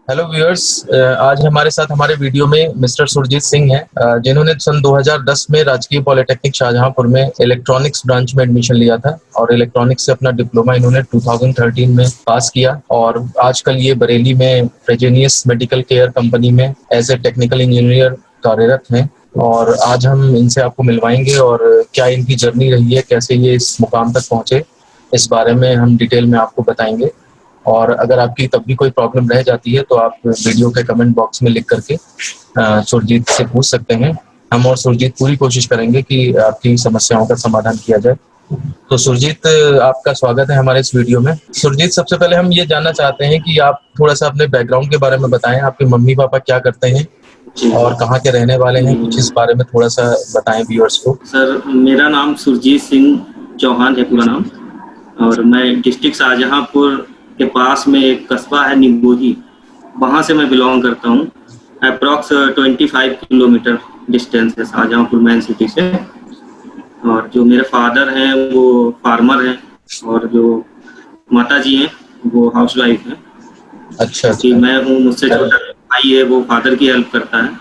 Hello viewers. आज हमारे साथ हमारे वीडियो में मिस्टर सुरजीत सिंह हैं, जिन्होंने सन 2010 में राजकीय पॉलिटेक्निक शाहजहांपुर में इलेक्ट्रॉनिक्स ब्रांच में एडमिशन लिया था और इलेक्ट्रॉनिक्स से अपना डिप्लोमा इन्होंने 2013 में पास किया और आजकल ये बरेली में फ्रेजेनियस मेडिकल केयर कंपनी में एज ए टेक्निकल इंजीनियर कार्यरत हैं। और आज हम इनसे आपको मिलवाएंगे और क्या इनकी जर्नी रही है, कैसे ये इस मुकाम तक पहुंचे, इस बारे में हम डिटेल में आपको बताएंगे। और अगर आपकी तब भी कोई प्रॉब्लम रह जाती है तो आप वीडियो के कमेंट बॉक्स में लिख करके सुरजीत से पूछ सकते हैं। हम और सुरजीत पूरी कोशिश करेंगे कि आपकी समस्याओं का समाधान किया जाए। तो सुरजीत, आपका स्वागत है हमारे इस वीडियो में। सुरजीत, सबसे पहले हम ये जानना चाहते हैं कि आप थोड़ा सा अपने बैकग्राउंड के बारे में बताएं। आपके मम्मी पापा क्या करते हैं और कहाँ के रहने वाले हैं, कुछ इस बारे में थोड़ा सा बताएं व्यूअर्स को। सर, मेरा नाम सुरजीत सिंह चौहान है पूरा नाम, और मैं डिस्ट्रिक्ट शाहजहांपुर के पास में एक कस्बा है निगोही, वहाँ से मैं बिलोंग करता हूँ। अप्रॉक्स 25 किलोमीटर डिस्टेंस है शाहजहांपुर मेन सिटी से। और जो मेरे फादर हैं वो फार्मर हैं और जो माता जी हैं वो हाउसवाइफ हैं। अच्छा। कि मैं हूँ, मुझसे छोटा भाई है वो फादर की हेल्प करता है,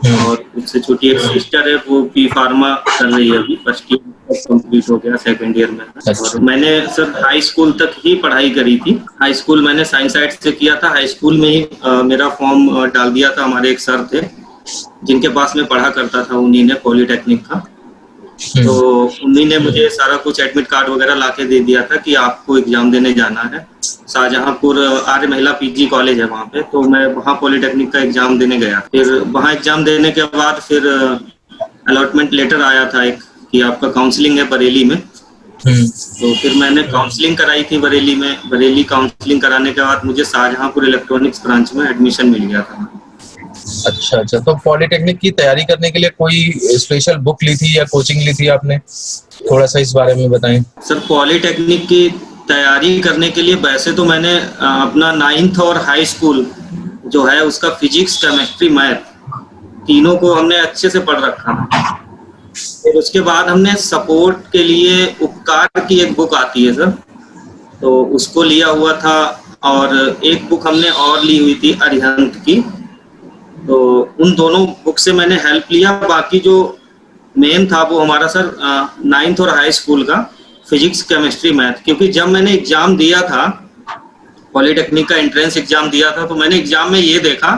और उससे छोटी एक सिस्टर है वो बी फार्मा कर रही है, अभी फर्स्ट ईयर कंप्लीट हो गया, सेकंड ईयर में। और मैंने सर हाई स्कूल तक ही पढ़ाई करी थी। हाई स्कूल मैंने साइंस साइड से किया था। हाई स्कूल में ही मेरा फॉर्म डाल दिया था। हमारे एक सर थे जिनके पास मैं पढ़ा करता था, उन्हीं ने पॉलिटेक्निक का, तो उन्हीं ने मुझे सारा कुछ एडमिट कार्ड वगैरह लाके दे दिया था कि आपको एग्जाम देने जाना है। शाहजहांपुर आर्य महिला पीजी कॉलेज है वहाँ पे, तो मैं वहाँ पॉलिटेक्निक का एग्जाम देने गया। फिर वहाँ एग्जाम देने के बाद फिर अलॉटमेंट लेटर आया था एक कि आपका काउंसलिंग है बरेली में। तो फिर मैंने काउंसलिंग कराई थी बरेली में। बरेली काउंसलिंग कराने के बाद मुझे शाहजहांपुर इलेक्ट्रॉनिक्स ब्रांच में एडमिशन मिल गया था। अच्छा। तो पॉलिटेक्निक की तैयारी करने के लिए कोई स्पेशल बुक ली थी या कोचिंग ली थी आपने? थोड़ा सा इस बारे में बताएं। सर, पॉलिटेक्निक की तैयारी करने के लिए वैसे तो मैंने अपना 9th और हाई स्कूल जो है उसका फिजिक्स, केमिस्ट्री, मैथ तीनों को हमने अच्छे से पढ़ रखा। फिर उसके बाद हमने सपोर्ट के लिए उपकार की एक बुक आती है सर, तो उसको लिया हुआ था। और एक बुक हमने और ली हुई थी अरिहंत की, तो उन दोनों बुक से मैंने हेल्प लिया। बाकी जो मेन था वो हमारा सर 9th और हाई स्कूल का फिजिक्स, केमिस्ट्री, मैथ। क्योंकि जब मैंने एग्जाम दिया था पॉलिटेक्निक का, एंट्रेंस एग्जाम दिया था, तो मैंने एग्जाम में ये देखा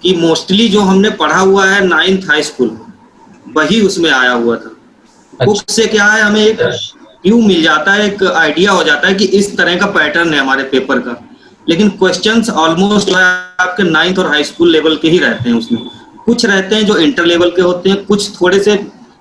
कि मोस्टली जो हमने पढ़ा हुआ है 9th हाई स्कूल वही उसमें आया हुआ था। बुक से क्या है, हमें एक व्यू मिल जाता है, एक आइडिया हो जाता है कि इस तरह का पैटर्न है हमारे पेपर का। लेकिन क्वेश्चंस ऑलमोस्ट आपके 9th और हाई स्कूल लेवल के ही रहते हैं। उसमें कुछ रहते हैं जो इंटर लेवल के होते हैं, कुछ थोड़े से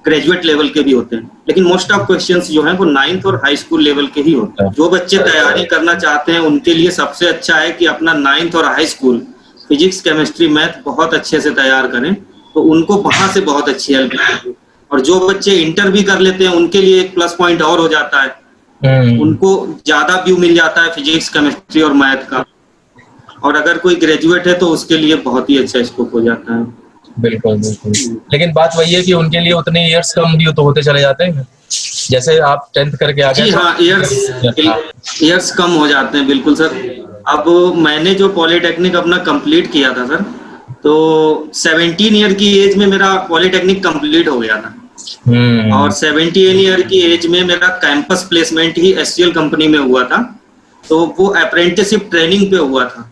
ग्रेजुएट लेवल के भी होते हैं, लेकिन मोस्ट ऑफ क्वेश्चंस जो हैं वो 9th और हाई स्कूल लेवल के ही होते हैं। जो बच्चे तैयारी करना चाहते हैं उनके लिए सबसे अच्छा है कि अपना 9th और high school physics, chemistry, math बहुत अच्छे से तैयार करें, तो उनको वहां से बहुत अच्छी हेल्प मिलेगी। और जो बच्चे इंटर भी कर लेते हैं उनके लिए एक प्लस पॉइंट और हो जाता है, उनको ज्यादा व्यू मिल जाता है फिजिक्स, केमिस्ट्री और मैथ का। और अगर कोई ग्रेजुएट है तो उसके लिए बहुत ही अच्छा स्कोप हो जाता है। बिल्कुल बिल्कुल। लेकिन बात वही है कि उनके लिए उतने इयर्स कम भी तो होते चले जाते हैं। जैसे आप 10th करके आ गए। जी हाँ, इयर्स कम हो जाते हैं, बिल्कुल सर। अब मैंने जो पॉलिटेक्निक अपना कंप्लीट किया था सर, तो 17 ईयर की एज में मेरा पॉलिटेक्निक कंप्लीट हो गया था। और 17 ईयर की एज में मेरा कैंपस प्लेसमेंट ही एससीएल कंपनी में हुआ था, तो वो अप्रेंटिसशिप ट्रेनिंग पे हुआ था।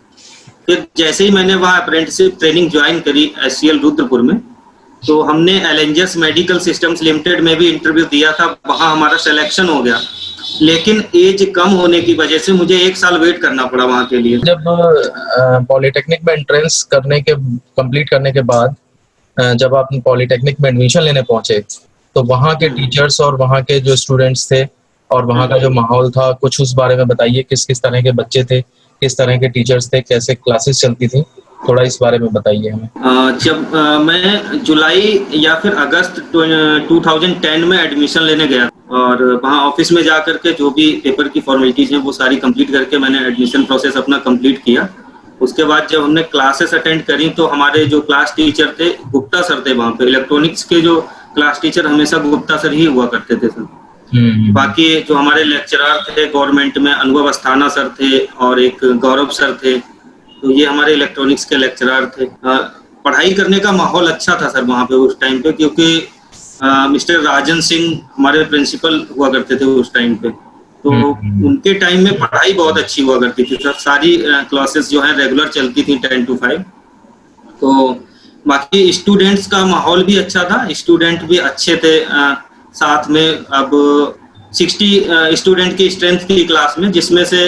फिर जैसे ही मैंने वहाँ अप्रेंटिसशिप ट्रेनिंग ज्वाइन करी एससीएल रुद्रपुर में, तो हमने एलेंजर्स मेडिकल सिस्टम्स लिमिटेड में भी इंटरव्यू दिया था। वहाँ हमारा सिलेक्शन हो गया, लेकिन एज कम होने की वजह से मुझे 1 साल वेट करना पड़ा वहाँ के लिए। जब पॉलिटेक्निक में एंट्रेंस कंप्लीट करने के बाद जब आप पॉलिटेक्निक में एडमिशन लेने पहुंचे, तो वहाँ के टीचर्स और वहाँ के जो स्टूडेंट्स थे और वहाँ का जो माहौल था, कुछ उस बारे में बताइए। किस किस तरह के बच्चे थे, किस तरह के टीचर्स थे, कैसे क्लासेस चलती थी, थोड़ा इस बारे में बताइए हमें। जब मैं जुलाई या फिर अगस्त 2010 में एडमिशन लेने गया, और वहाँ ऑफिस में जा करके जो भी पेपर की फॉर्मेलिटीज हैं वो सारी कंप्लीट करके मैंने एडमिशन प्रोसेस अपना कंप्लीट किया। उसके बाद जब हमने क्लासेस अटेंड करी, तो हमारे जो क्लास टीचर थे गुप्ता सर थे। वहाँ पे इलेक्ट्रॉनिक्स के जो क्लास टीचर हमेशा गुप्ता सर ही हुआ करते थे सर। बाकी जो हमारे लेक्चरर थे गवर्नमेंट में, अनुभव अस्थाना सर थे और एक गौरव सर थे। तो ये हमारे इलेक्ट्रॉनिक्स के लेक्चरर थे। पढ़ाई करने का माहौल अच्छा था सर वहाँ पे उस टाइम पे, क्योंकि मिस्टर राजन सिंह हमारे प्रिंसिपल हुआ करते थे उस टाइम पे। तो उनके टाइम में पढ़ाई बहुत अच्छी हुआ करती थी सर, सारी क्लासेस जो है रेगुलर चलती थी 10 to 5। तो बाकी स्टूडेंट्स का माहौल भी अच्छा था, स्टूडेंट भी अच्छे थे। साथ में अब 60 स्टूडेंट की स्ट्रेंथ की क्लास में, जिसमें से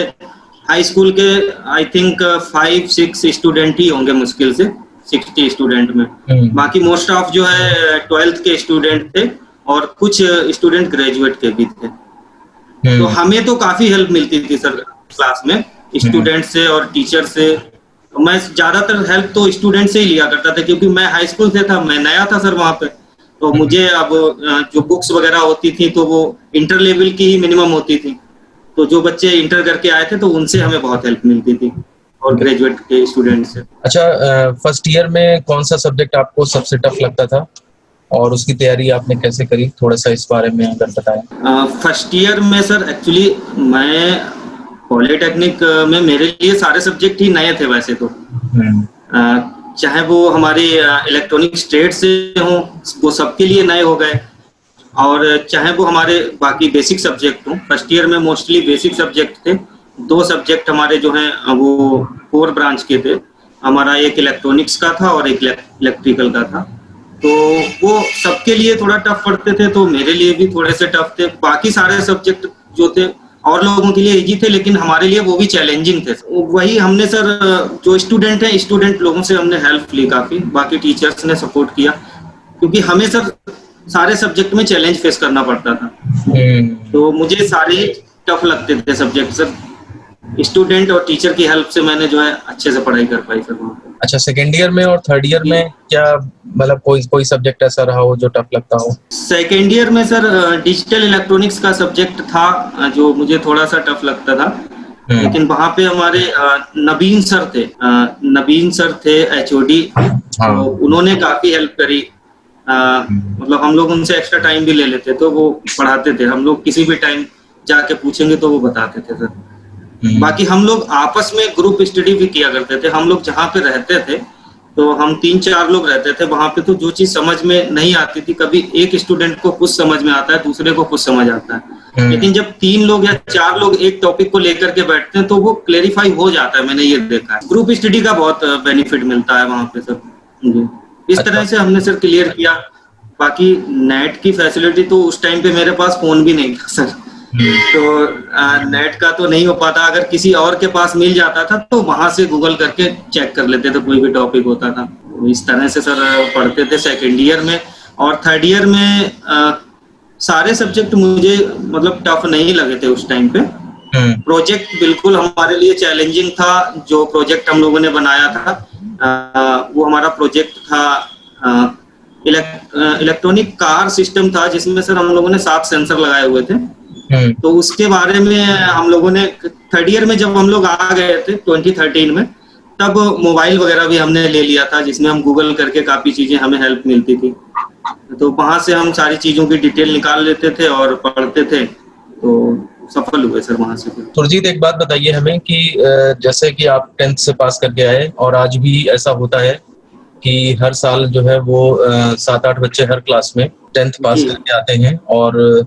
हाई स्कूल के आई थिंक 5-6 स्टूडेंट ही होंगे मुश्किल से 60 स्टूडेंट में। बाकी मोस्ट ऑफ जो है 12th के स्टूडेंट थे और कुछ स्टूडेंट ग्रेजुएट के भी थे। तो हमें तो काफी हेल्प मिलती थी सर क्लास में स्टूडेंट से और टीचर से। मैं ज्यादातर हेल्प तो स्टूडेंट से ही लिया करता था, क्योंकि मैं हाई स्कूल से था, मैं नया था सर वहाँ पे। तो मुझे अब जो बुक्स वगैरह होती थी तो वो इंटर लेवल की ही मिनिमम होती थी। तो जो बच्चे इंटर करके आए थे तो उनसे हमें बहुत हेल्प मिलती थी, और ग्रेजुएट के स्टूडेंट से। अच्छा, फर्स्ट ईयर में कौन सा सब्जेक्ट आपको सबसे टफ लगता था और उसकी तैयारी आपने कैसे करी, थोड़ा सा इस बारे में अगर बताएं। फर्स्ट ईयर में सर एक्चुअली मैं पॉलिटेक्निक में, मेरे लिए सारे सब्जेक्ट ही नए थे वैसे तो। चाहे वो हमारे इलेक्ट्रॉनिक्स ट्रेड से हों, वो सबके लिए नए हो गए, और चाहे वो हमारे बाकी बेसिक सब्जेक्ट हों। फर्स्ट ईयर में मोस्टली बेसिक सब्जेक्ट थे। 2 सब्जेक्ट हमारे जो हैं वो कोर ब्रांच के थे। हमारा एक इलेक्ट्रॉनिक्स का था और एक इलेक्ट्रिकल का था। तो वो सबके लिए थोड़ा टफ पढ़ते थे, तो मेरे लिए भी थोड़े से टफ थे। बाकी सारे सब्जेक्ट जो थे और लोगों के लिए इजी थे, लेकिन हमारे लिए वो भी चैलेंजिंग थे। वही हमने सर जो स्टूडेंट हैं, स्टूडेंट लोगों से हमने हेल्प ली काफी, बाकी टीचर्स ने सपोर्ट किया, क्योंकि हमें सर सारे सब्जेक्ट में चैलेंज फेस करना पड़ता था। तो मुझे सारे टफ लगते थे सब्जेक्ट सर। स्टूडेंट और टीचर की हेल्प से मैंने जो है अच्छे से पढ़ाई कर पाई सर वहाँ पे। अच्छा, सेकेंड ईयर में और थर्ड ईयर में क्या मतलब कोई सब्जेक्ट ऐसा रहा हो जो टफ लगता हो? सेकेंड ईयर में सर डिजिटल इलेक्ट्रॉनिक्स का सब्जेक्ट था जो मुझे थोड़ा सा टफ लगता था। लेकिन वहाँ पे हमारे नवीन सर थे HOD। तो उन्होंने काफी हेल्प करी। मतलब हम लोग उनसे एक्स्ट्रा टाइम भी ले लेते, तो वो पढ़ाते थे। हम लोग किसी भी टाइम जाके पूछेंगे तो वो बताते थे सर। बाकी हम लोग आपस में ग्रुप स्टडी भी किया करते थे। हम लोग जहाँ पे रहते थे तो हम 3-4 लोग रहते थे वहां पे। तो जो चीज समझ में नहीं आती थी, कभी एक स्टूडेंट को कुछ समझ में आता है, दूसरे को कुछ समझ आता है। लेकिन जब 3 लोग या 4 लोग एक टॉपिक को लेकर के बैठते हैं तो वो क्लेरिफाई हो जाता है। मैंने ये देखा है, ग्रुप स्टडी का बहुत बेनिफिट मिलता है वहां पे सर। इस तरह से हमने सर क्लियर किया। बाकी नेट की फैसिलिटी तो उस टाइम पे मेरे पास फोन भी नहीं था सर, तो नेट का तो नहीं हो पाता। अगर किसी और के पास मिल जाता था तो वहां से गूगल करके चेक कर लेते थे, कोई भी टॉपिक होता था। इस तरह से सर पढ़ते थे सेकेंड ईयर में। और थर्ड ईयर में सारे सब्जेक्ट मुझे मतलब टफ नहीं लगे थे उस टाइम पे। प्रोजेक्ट बिल्कुल हमारे लिए चैलेंजिंग था। जो प्रोजेक्ट हम लोगों ने बनाया था वो हमारा प्रोजेक्ट था इलेक्ट्रॉनिक कार सिस्टम था, जिसमें सर हम लोगों ने 7 सेंसर लगाए हुए थे। तो उसके बारे में हम लोगों ने थर्ड ईयर में जब हम लोग आ गए थे 2013 में, तब मोबाइल वगैरह भी हमने ले लिया था, जिसमें हम गूगल करके काफी चीजें हमें हेल्प मिलती थी। तो वहां से हम सारी चीजों की डिटेल निकाल लेते थे और पढ़ते थे। तो सफल हुए सर वहां से। सुरजीत, एक बात बताइए हमें कि जैसे कि आप 10th से पास करके आए और आज भी ऐसा होता है कि हर साल जो है वो 7-8 बच्चे हर क्लास में 10th पास करके आते हैं, और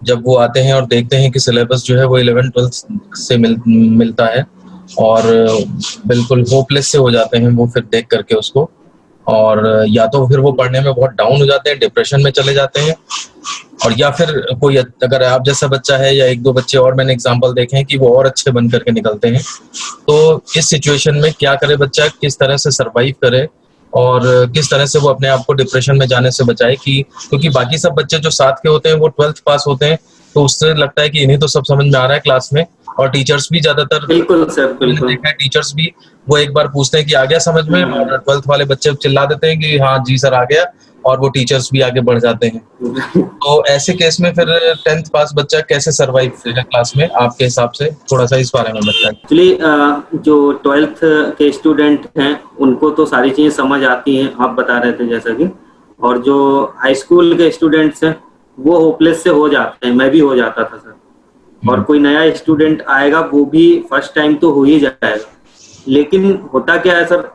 जब वो आते हैं और देखते हैं कि सिलेबस जो है वो 11th-12th से मिलता है और बिल्कुल होपलेस से हो जाते हैं वो फिर देख करके उसको, और या तो फिर वो पढ़ने में बहुत डाउन हो जाते हैं, डिप्रेशन में चले जाते हैं, और या फिर कोई अगर आप जैसा बच्चा है या 1-2 बच्चे और मैंने एग्जांपल देखे हैं कि वो और अच्छे बन करके निकलते हैं। तो इस सिचुएशन में क्या करे बच्चा, किस तरह से सरवाइव करे और किस तरह से वो अपने आप को डिप्रेशन में जाने से बचाए? कि क्योंकि बाकी सब बच्चे जो साथ के होते हैं वो 12th पास होते हैं, तो उससे लगता है कि इन्हें तो सब समझ में आ रहा है क्लास में, और टीचर्स भी ज्यादातर, बिल्कुल सर, बिल्कुल देखा है टीचर्स भी वो एक बार पूछते हैं कि आ गया समझ में, और 12th वाले बच्चे चिल्ला देते हैं कि हाँ जी सर आ गया, और वो टीचर्स भी आगे बढ़ जाते हैं। तो ऐसे केस में फिर 10th पास बच्चा कैसे सरवाइव करेगा क्लास में आपके हिसाब से? थोड़ा सा इस बारे में बताएं। एक्चुअली जो 12th के स्टूडेंट हैं उनको तो सारी चीजें समझ आती हैं, आप बता रहे थे जैसा कि, और जो हाई स्कूल के स्टूडेंट्स हैं वो होपलेस से हो जाते हैं। मैं भी हो जाता था सर, और कोई नया स्टूडेंट आएगा वो भी फर्स्ट टाइम तो हो ही जाएगा, लेकिन होता क्या है सर,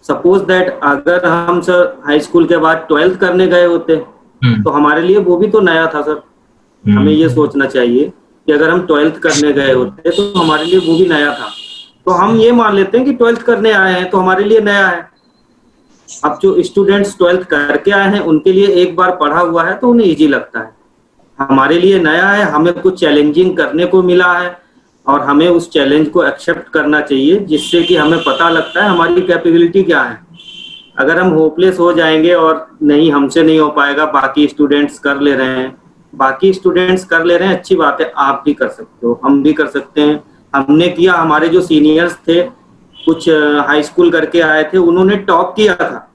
सपोज दैट अगर हम सर हाई स्कूल के बाद 12th करने गए होते तो हमारे लिए वो भी तो नया था सर। हमें ये सोचना चाहिए कि अगर हम 12th करने गए होते तो हमारे लिए वो भी नया था। तो हम ये मान लेते हैं कि 12th करने आए हैं तो हमारे लिए नया है। अब जो स्टूडेंट्स 12th करके आए हैं उनके लिए एक बार पढ़ा हुआ है तो उन्हें इजी लगता है। हमारे लिए नया है, हमें कुछ चैलेंजिंग करने को मिला है और हमें उस चैलेंज को एक्सेप्ट करना चाहिए, जिससे कि हमें पता लगता है हमारी कैपेबिलिटी क्या है। अगर हम होपलेस हो जाएंगे और नहीं हमसे नहीं हो पाएगा, बाकी स्टूडेंट्स कर ले रहे हैं, अच्छी बात है, आप भी कर सकते हो, हम भी कर सकते हैं। हमने किया, हमारे जो सीनियर्स थे कुछ हाई स्कूल करके आए थे, उन्होंने टॉप किया था।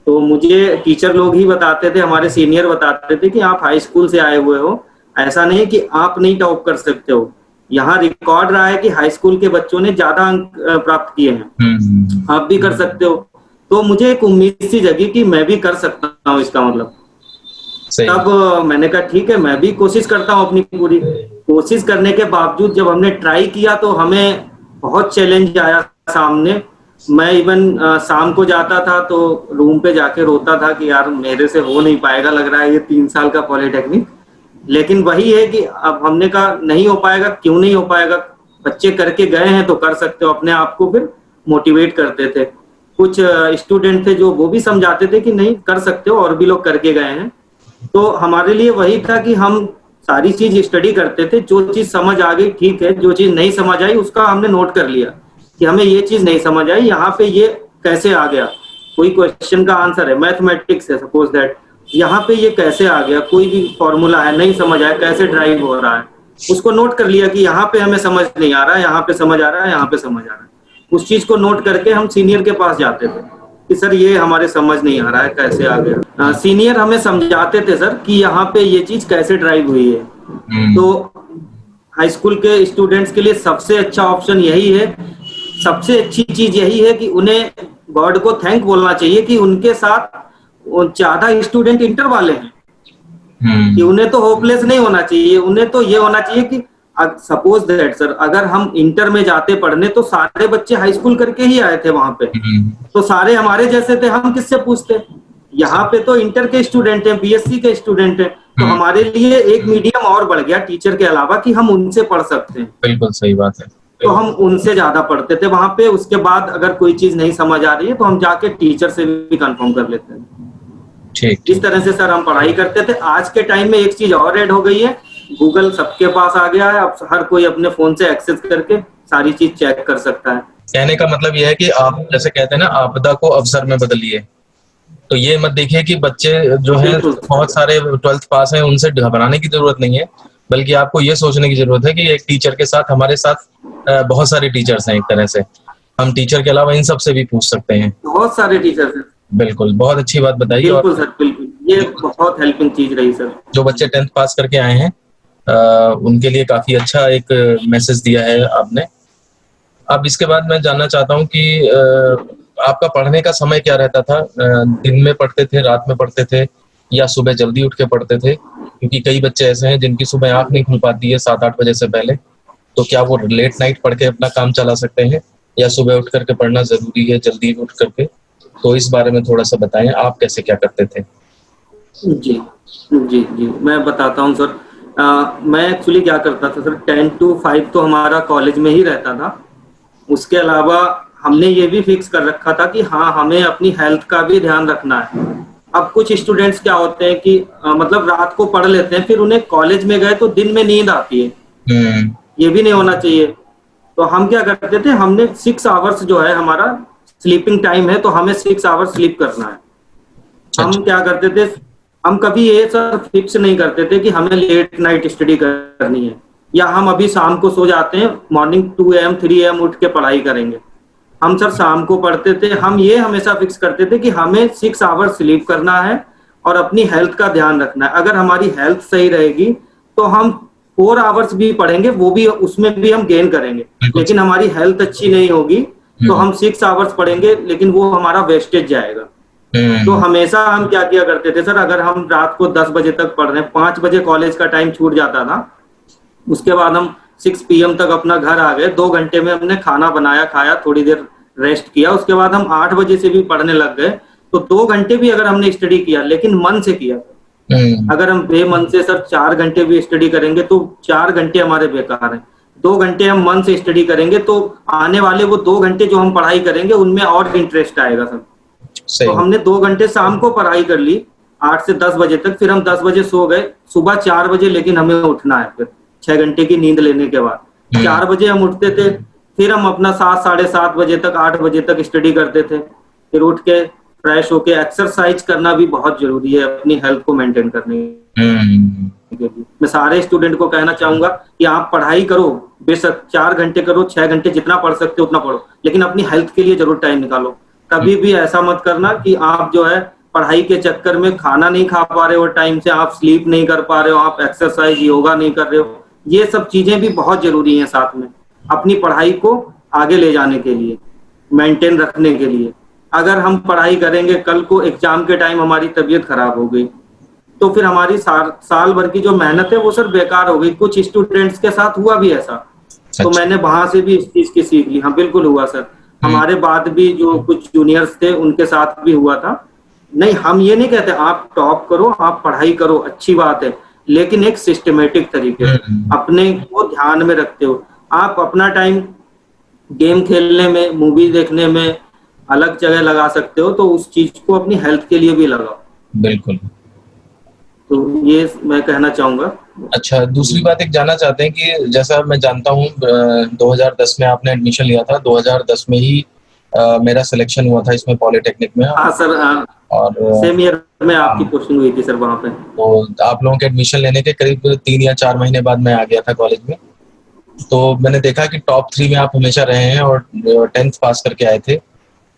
तो मुझे टीचर लोग ही बताते थे, हमारे सीनियर बताते थे कि आप हाई स्कूल से आए हुए हो, ऐसा नहीं कि आप नहीं टॉप कर सकते हो। यहाँ रिकॉर्ड रहा है कि हाई स्कूल के बच्चों ने ज्यादा अंक प्राप्त किए हैं, आप भी कर सकते हो। तो मुझे एक उम्मीद सी जगी कि मैं भी कर सकता हूँ, इसका मतलब। तब मैंने कहा ठीक है, मैं भी कोशिश करता हूँ अपनी पूरी। कोशिश करने के बावजूद जब हमने ट्राई किया तो हमें बहुत चैलेंज आया सामने। मैं इवन शाम को जाता था तो रूम पे जाके रोता था कि यार मेरे से हो नहीं पाएगा, लग रहा है ये 3 साल का पॉलिटेक्निक। लेकिन वही है कि अब हमने कहा नहीं हो पाएगा, क्यों नहीं हो पाएगा, बच्चे करके गए हैं तो कर सकते हो। अपने आप को फिर मोटिवेट करते थे। कुछ स्टूडेंट थे जो वो भी समझाते थे कि नहीं कर सकते हो, और भी लोग करके गए हैं। तो हमारे लिए वही था कि हम सारी चीज स्टडी करते थे, जो चीज समझ आ गई ठीक है, जो चीज नहीं समझ आई उसका हमने नोट कर लिया कि हमें ये चीज नहीं समझ आई, यहाँ पे ये कैसे आ गया। कोई क्वेश्चन का आंसर है, मैथमेटिक्स है सपोज दैट, यहाँ पे ये कैसे आ गया, कोई भी फॉर्मूला है नहीं समझ आया, कैसे ड्राइव हो रहा है, उसको नोट कर लिया कि यहाँ पे हमें समझ नहीं आ रहा है, यहाँ पे समझ आ रहा है, यहाँ पे समझ आ रहा है। उस चीज को नोट करके हम सीनियर के पास जाते थे कि सर ये हमारे समझ नहीं आ रहा है, कैसे आ गया। सीनियर हमें समझाते थे सर कि यहाँ पे ये चीज कैसे ड्राइव हुई है। तो हाई स्कूल के स्टूडेंट्स के लिए सबसे अच्छा ऑप्शन यही है, सबसे अच्छी चीज यही है कि उन्हें गॉड को थैंक बोलना चाहिए कि उनके साथ ज्यादा स्टूडेंट इंटर वाले हैं। कि उन्हें तो होपलेस नहीं होना चाहिए, उन्हें तो ये होना चाहिए कि सपोज दैट सर अगर हम इंटर में जाते पढ़ने तो सारे बच्चे हाई स्कूल करके ही आए थे वहां पे, तो सारे हमारे जैसे थे, हम किससे पूछते। यहाँ पे तो इंटर के स्टूडेंट हैं, बीएससी के स्टूडेंट हैं, तो हमारे लिए एक मीडियम और बढ़ गया टीचर के अलावा कि हम उनसे पढ़ सकते हैं। बिल्कुल सही बात है। तो हम उनसे ज्यादा पढ़ते थे वहां पे। उसके बाद अगर कोई चीज नहीं समझ आ रही है तो हम जाके टीचर से भी कंफर्म कर लेते हैं। ठीक, इस तरह से सर हम पढ़ाई करते थे। आज के टाइम में एक चीज और ऐड हो गई है, गूगल सबके पास आ गया है, अब हर कोई अपने फोन से एक्सेस करके सारी चीज चेक कर सकता है। कहने का मतलब यह है कि आप जैसे कहते हैं ना, आपदा को अवसर में बदलिए। तो ये मत देखिए कि बच्चे जो है बहुत सारे 12th पास हैं, उनसे घबराने की जरूरत नहीं है, बल्कि आपको ये सोचने की जरूरत है कि एक टीचर के साथ हमारे साथ बहुत सारे टीचर्स हैं। एक तरह से हम टीचर के अलावा इन सब से भी पूछ सकते हैं। बहुत सारे टीचर्स हैं। बिल्कुल, बहुत अच्छी बात बताई। बिल्कुल सर, बिल्कुल, ये बहुत हेल्पिंग चीज रही सर। जो बच्चे 10th पास करके आए हैं उनके लिए काफी अच्छा एक मैसेज दिया है आपने। अब इसके बाद मैं जानना चाहता हूँ कि आपका पढ़ने का समय क्या रहता था? दिन में पढ़ते थे, रात में पढ़ते थे, या सुबह जल्दी उठ के पढ़ते थे? क्योंकि कई बच्चे ऐसे हैं जिनकी सुबह आंख नहीं खुल पाती है 7-8 बजे से पहले, तो क्या वो लेट नाइट पढ़ के अपना काम चला सकते हैं, या सुबह उठ करके पढ़ना जरूरी है, जल्दी उठ करके? तो इस बारे में थोड़ा सा बताएं, आप कैसे क्या करते थे? जी जी जी, मैं बताता हूँ सर। मैं एक्चुअली क्या करता था सर, 10 to 5 तो हमारा कॉलेज में ही रहता था। उसके अलावा हमने ये भी फिक्स कर रखा था कि हाँ, हमें अपनी हेल्थ का भी ध्यान रखना है। अब कुछ स्टूडेंट्स क्या होते हैं कि मतलब रात को पढ़ लेते हैं, फिर उन्हें कॉलेज में गए तो दिन में नींद आती है। ये भी नहीं होना चाहिए। तो हम क्या करते थे, हमने 6 आवर्स जो है हमारा स्लीपिंग टाइम है, तो हमें 6 आवर्स स्लीप करना है। हम क्या करते थे, हम कभी ये सर फिक्स नहीं करते थे कि हमें लेट नाइट स्टडी करनी है, या हम अभी शाम को सो जाते हैं, मॉर्निंग 2 AM 3 AM उठ के पढ़ाई करेंगे। हम सर शाम को पढ़ते थे। हम ये हमेशा फिक्स करते थे कि हमें 6 आवर्स स्लीप करना है और अपनी हेल्थ का ध्यान रखना है। अगर हमारी हेल्थ सही रहेगी तो हम 4 आवर्स भी पढ़ेंगे, वो भी उसमें भी हम गेन करेंगे। लेकिन हमारी हेल्थ अच्छी नहीं होगी तो हम 6 आवर्स पढ़ेंगे, लेकिन वो हमारा वेस्टेज जाएगा। तो हमेशा हम क्या किया करते थे सर, अगर हम रात को 10 बजे तक पढ़ रहे हैं, 5 बजे कॉलेज का टाइम छूट जाता था, उसके बाद हम 6 PM तक अपना घर आ गए। 2 घंटे में हमने खाना बनाया, खाया, थोड़ी देर रेस्ट किया, उसके बाद हम 8 बजे से भी पढ़ने लग गए। तो 2 घंटे भी अगर हमने स्टडी किया, लेकिन मन से किया। अगर हम बेमन से सर 4 घंटे भी स्टडी करेंगे तो 4 घंटे हमारे बेकार हैं। 2 घंटे हम मन से स्टडी करेंगे तो आने वाले वो 2 घंटे जो हम पढ़ाई करेंगे उनमें और इंटरेस्ट आएगा सर। तो हमने 2 घंटे शाम को पढ़ाई कर ली 8 से 10 बजे तक, फिर हम 10 बजे सो गए, सुबह 4 बजे लेकिन हमें उठना है, फिर 6 घंटे की नींद लेने के बाद 4 बजे हम उठते थे, फिर हम अपना 7 साढ़े 7 बजे तक 8 बजे तक स्टडी करते थे। फिर उठ के फ्रेश होके एक्सरसाइज करना भी बहुत जरूरी है अपनी हेल्थ को मेंटेन करने के लिए। मैं सारे स्टूडेंट को कहना चाहूंगा कि आप पढ़ाई करो, बेशक 4 घंटे करो, 6 घंटे जितना पढ़ सकते हो उतना पढ़ो, लेकिन अपनी हेल्थ के लिए जरूर टाइम निकालो। कभी भी ऐसा मत करना कि आप जो है पढ़ाई के चक्कर में खाना नहीं खा पा रहे हो टाइम से, आप स्लीप नहीं कर पा रहे हो, आप एक्सरसाइज योगा नहीं कर रहे हो। ये सब चीजें भी बहुत जरूरी हैं साथ में अपनी पढ़ाई को आगे ले जाने के लिए, मेंटेन रखने के लिए। अगर हम पढ़ाई करेंगे, कल को एग्जाम के टाइम हमारी तबीयत खराब हो गई तो फिर हमारी साल भर की जो मेहनत है वो सर बेकार हो गई। कुछ स्टूडेंट्स के साथ हुआ भी ऐसा, तो मैंने वहां से भी इस चीज की सीख ली। हाँ बिल्कुल हुआ सर, हमारे बाद भी जो कुछ जूनियर्स थे उनके साथ भी हुआ था। नहीं, हम ये नहीं कहते आप टॉप करो, आप पढ़ाई करो, अच्छी बात है, लेकिन एक सिस्टमेटिक तरीके से अपने को ध्यान में रखते हो। आप अपना टाइम गेम खेलने में, मूवी देखने में अलग जगह लगा सकते हो, तो उस चीज को अपनी हेल्थ के लिए भी लगाओ। बिल्कुल। तो ये मैं कहना चाहूंगा। अच्छा, दूसरी बात एक जानना चाहते हैं कि जैसा मैं जानता हूँ 2010 में आपने एडमिशन लिया था, 2010 में ही मेरा सिलेक्शन हुआ था इसमें पॉलिटेक्निक में। हाँ सर, और सेम ईयर में आपकी पोस्टिंग हुई थी सर वहाँ पे। तो आप लोगों के एडमिशन लेने के करीब 3 या 4 महीने बाद मैं आ गया था कॉलेज में। तो मैंने देखा कि टॉप 3 में आप हमेशा रहे हैं और 10th पास करके आए थे।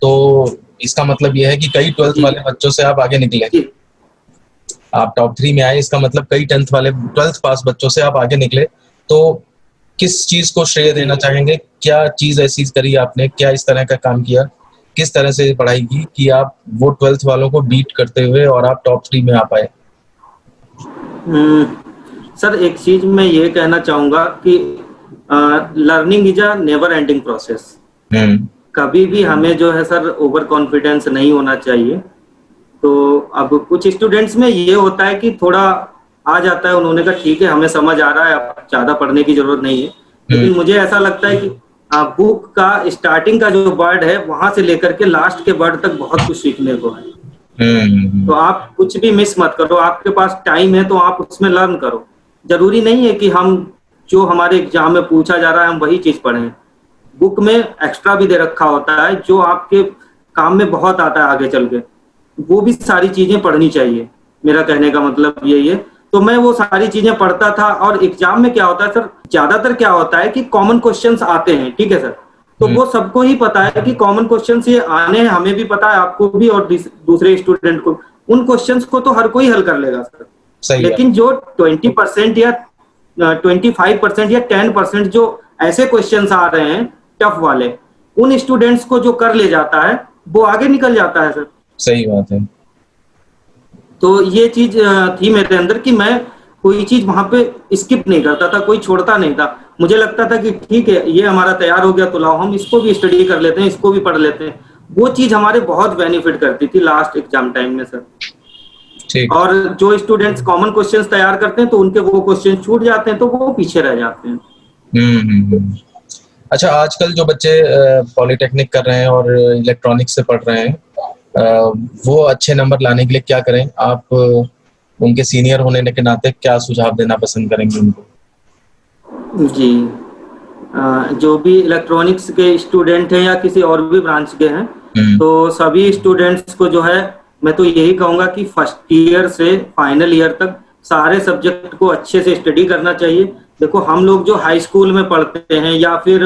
तो इसका मतलब यह है कि कई 12th वाले बच्चों से आप आगे निकले। आप टॉप 3 में आए, इसका मतलब कई 12th पास बच्चों से आप आगे निकले। तो किस चीज को श्रेय देना चाहेंगे? क्या चीज ऐसी करी आपने, क्या इस तरह का काम किया, किस तरह से पढ़ाई की कि आप वो 12th वालों को बीट करते हुए और आप टॉप 3 में आ पाए? सर एक चीज मैं ये कहना चाहूंगा कि learning is a never ending process. कभी भी हमें जो है सर ओवर कॉन्फिडेंस नहीं होना चाहिए। तो अब कुछ स्टूडेंट्स में ये होता है कि थोड़ा आ जाता है, उन्होंने कहा ठीक है हमें समझ आ रहा है, अब ज्यादा पढ़ने की जरूरत नहीं है। लेकिन मुझे ऐसा लगता है कि बुक का स्टार्टिंग का जो वर्ड है वहां से लेकर के लास्ट के वर्ड तक बहुत कुछ सीखने को है। तो आप कुछ भी मिस मत करो, आपके पास टाइम है तो आप उसमें लर्न करो। जरूरी नहीं है कि हम जो हमारे एग्जाम में पूछा जा रहा है हम वही चीज पढ़ें। बुक में एक्स्ट्रा भी दे रखा होता है जो आपके काम में बहुत आता है आगे चल के, वो भी सारी चीजें पढ़नी चाहिए। मेरा कहने का मतलब यही है। तो मैं वो सारी चीजें पढ़ता था। और एग्जाम में क्या होता है सर, ज्यादातर क्या होता है कि कॉमन क्वेश्चंस आते हैं, ठीक है सर, तो वो सबको ही पता है कि कॉमन क्वेश्चंस ये आने हैं, हमें भी पता है, आपको भी और दूसरे स्टूडेंट को। उन क्वेश्चंस को तो हर कोई हल कर लेगा सर, लेकिन जो 20% या 25% या 10% जो ऐसे क्वेश्चंस आ रहे हैं टफ वाले, उन स्टूडेंट्स को जो कर ले जाता है वो आगे निकल जाता है सर। सही बात है। तो ये चीज थी मेरे अंदर कि मैं कोई चीज वहां पे स्किप नहीं करता था, कोई छोड़ता नहीं था। मुझे लगता था कि ठीक है ये हमारा तैयार हो गया तो लाओ हम इसको भी स्टडी कर लेते हैं, इसको भी पढ़ लेते हैं। वो चीज हमारे बहुत बेनिफिट करती थी लास्ट एग्जाम टाइम में सर। और जो स्टूडेंट्स कॉमन क्वेश्चंस तैयार करते हैं तो उनके वो क्वेश्चन छूट जाते हैं, तो वो पीछे रह जाते हैं। अच्छा, आजकल जो बच्चे पॉलिटेक्निक कर रहे हैं और इलेक्ट्रॉनिक्स से पढ़ रहे हैं, वो अच्छे नंबर लाने के लिए क्या करें? आप उनके सीनियर होने के नाते क्या सुझाव देना पसंद करेंगे उनको? जी, जो भी इलेक्ट्रॉनिक्स के स्टूडेंट हैं या किसी और भी ब्रांच के हैं, तो सभी स्टूडेंट्स को जो है मैं तो यही कहूंगा कि फर्स्ट ईयर से फाइनल ईयर तक सारे सब्जेक्ट को अच्छे से स्टडी करना चाहिए। देखो हम लोग जो हाई स्कूल में पढ़ते हैं या फिर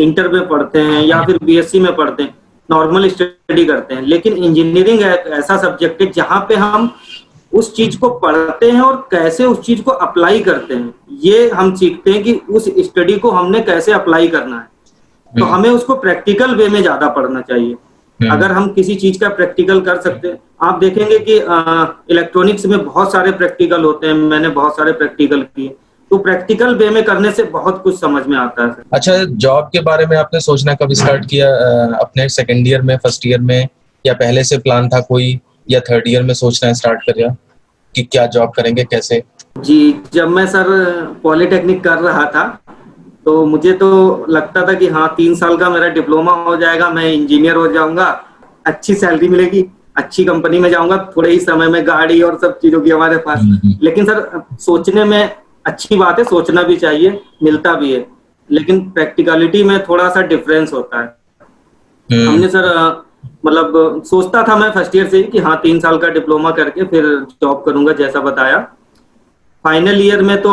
इंटर में पढ़ते हैं या फिर बीएससी में पढ़ते हैं, नॉर्मल स्टडी करते हैं, लेकिन इंजीनियरिंग ऐसा सब्जेक्ट है जहाँ पे हम उस चीज को पढ़ते हैं और कैसे उस चीज को अप्लाई करते हैं, ये हम सीखते हैं कि उस स्टडी को हमने कैसे अप्लाई करना है। तो हमें उसको प्रैक्टिकल वे में ज्यादा पढ़ना चाहिए। अगर हम किसी चीज का प्रैक्टिकल कर सकते हैं, आप देखेंगे कि इलेक्ट्रॉनिक्स में बहुत सारे प्रैक्टिकल होते हैं, मैंने बहुत सारे प्रैक्टिकल किए। तो प्रैक्टिकल वे में करने से बहुत कुछ समझ में आता है। अच्छा, जॉब के बारे में आपने सोचना कब स्टार्ट किया? अपने सेकेंड ईयर में, फर्स्ट ईयर में, या पहले से प्लान था कोई, या थर्ड ईयर में सोचना स्टार्ट किया कि क्या जॉब करेंगे, कैसे? जी, जब मैं सर पॉलिटेक्निक कर रहा था तो मुझे तो लगता था कि हाँ 3 साल का मेरा डिप्लोमा हो जाएगा, मैं इंजीनियर हो जाऊंगा, अच्छी सैलरी मिलेगी, अच्छी कंपनी में जाऊंगा, थोड़े ही समय में गाड़ी और सब चीजों की हमारे पास। लेकिन सर सोचने में अच्छी बात है, सोचना भी चाहिए, मिलता भी है, लेकिन प्रैक्टिकलिटी में थोड़ा सा डिफरेंस होता है। हमने सर मतलब सोचता था मैं फर्स्ट ईयर से ही कि हाँ 3 साल का डिप्लोमा करके फिर जॉब करूंगा जैसा बताया। फाइनल ईयर में तो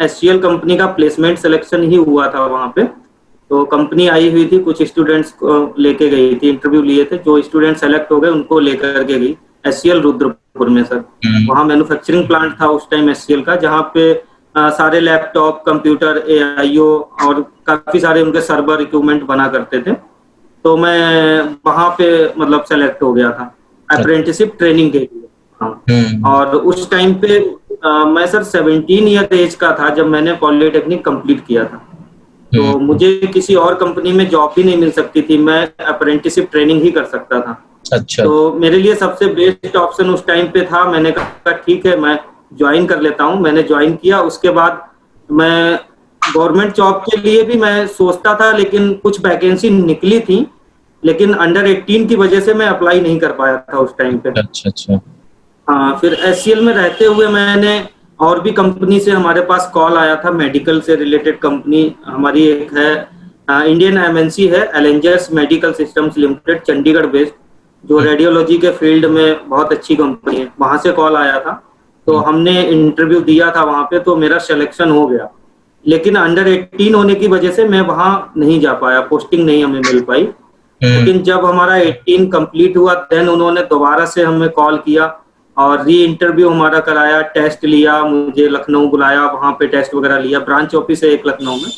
एचसीएल कंपनी का प्लेसमेंट सिलेक्शन ही हुआ था वहां पे। तो कंपनी आई हुई थी, कुछ स्टूडेंट्स को लेके गई थी, इंटरव्यू लिए थे, जो स्टूडेंट सेलेक्ट हो गए उनको लेकर के गई एचसीएल रुद्रपुर में सर। वहाँ मैन्युफैक्चरिंग प्लांट था उस टाइम एचसीएल का, जहाँ पे सारे लैपटॉप, कंप्यूटर, एआईओ और काफी सारे उनके सर्वर इक्विपमेंट बना करते थे। तो मैं वहां पे मतलब सेलेक्ट हो गया था अप्रेंटिसशिप ट्रेनिंग के लिए। हाँ। और उस टाइम पे मैं सर 17 ईयर एज का था जब मैंने पॉलिटेक्निक कंप्लीट किया था। तो मुझे किसी और कंपनी में जॉब भी नहीं मिल सकती थी, मैं अप्रेंटिसशिप ट्रेनिंग ही कर सकता था। अच्छा। तो मेरे लिए सबसे बेस्ट ऑप्शन उस टाइम पे था। मैंने कहा ठीक है मैं ज्वाइन कर लेता हूँ। मैंने ज्वाइन किया। उसके बाद मैं गवर्नमेंट जॉब के लिए भी मैं सोचता था, लेकिन कुछ वैकेंसी निकली थी, लेकिन अंडर 18 की वजह से मैं अप्लाई नहीं कर पाया था उस टाइम पे। अच्छा अच्छा। हाँ, फिर एचसीएल में रहते हुए मैंने और भी कंपनी से हमारे पास कॉल आया था, मेडिकल से रिलेटेड कंपनी हमारी एक है, इंडियन एमएनसी है, Allengers medical systems limited, Chandigarh based, जो रेडियोलॉजी के फील्ड में बहुत अच्छी कंपनी है। वहां से कॉल आया था, तो हमने इंटरव्यू दिया था वहां पे, तो मेरा सिलेक्शन हो गया। लेकिन अंडर 18 होने की वजह से मैं वहां नहीं जा पाया, पोस्टिंग नहीं हमें मिल पाई। लेकिन जब हमारा 18 कंप्लीट हुआ, देन उन्होंने दोबारा से हमें कॉल किया और री इंटरव्यू हमारा कराया, टेस्ट लिया, मुझे लखनऊ बुलाया, वहां पे टेस्ट वगैरह लिया, ब्रांच ऑफिस है एक लखनऊ में।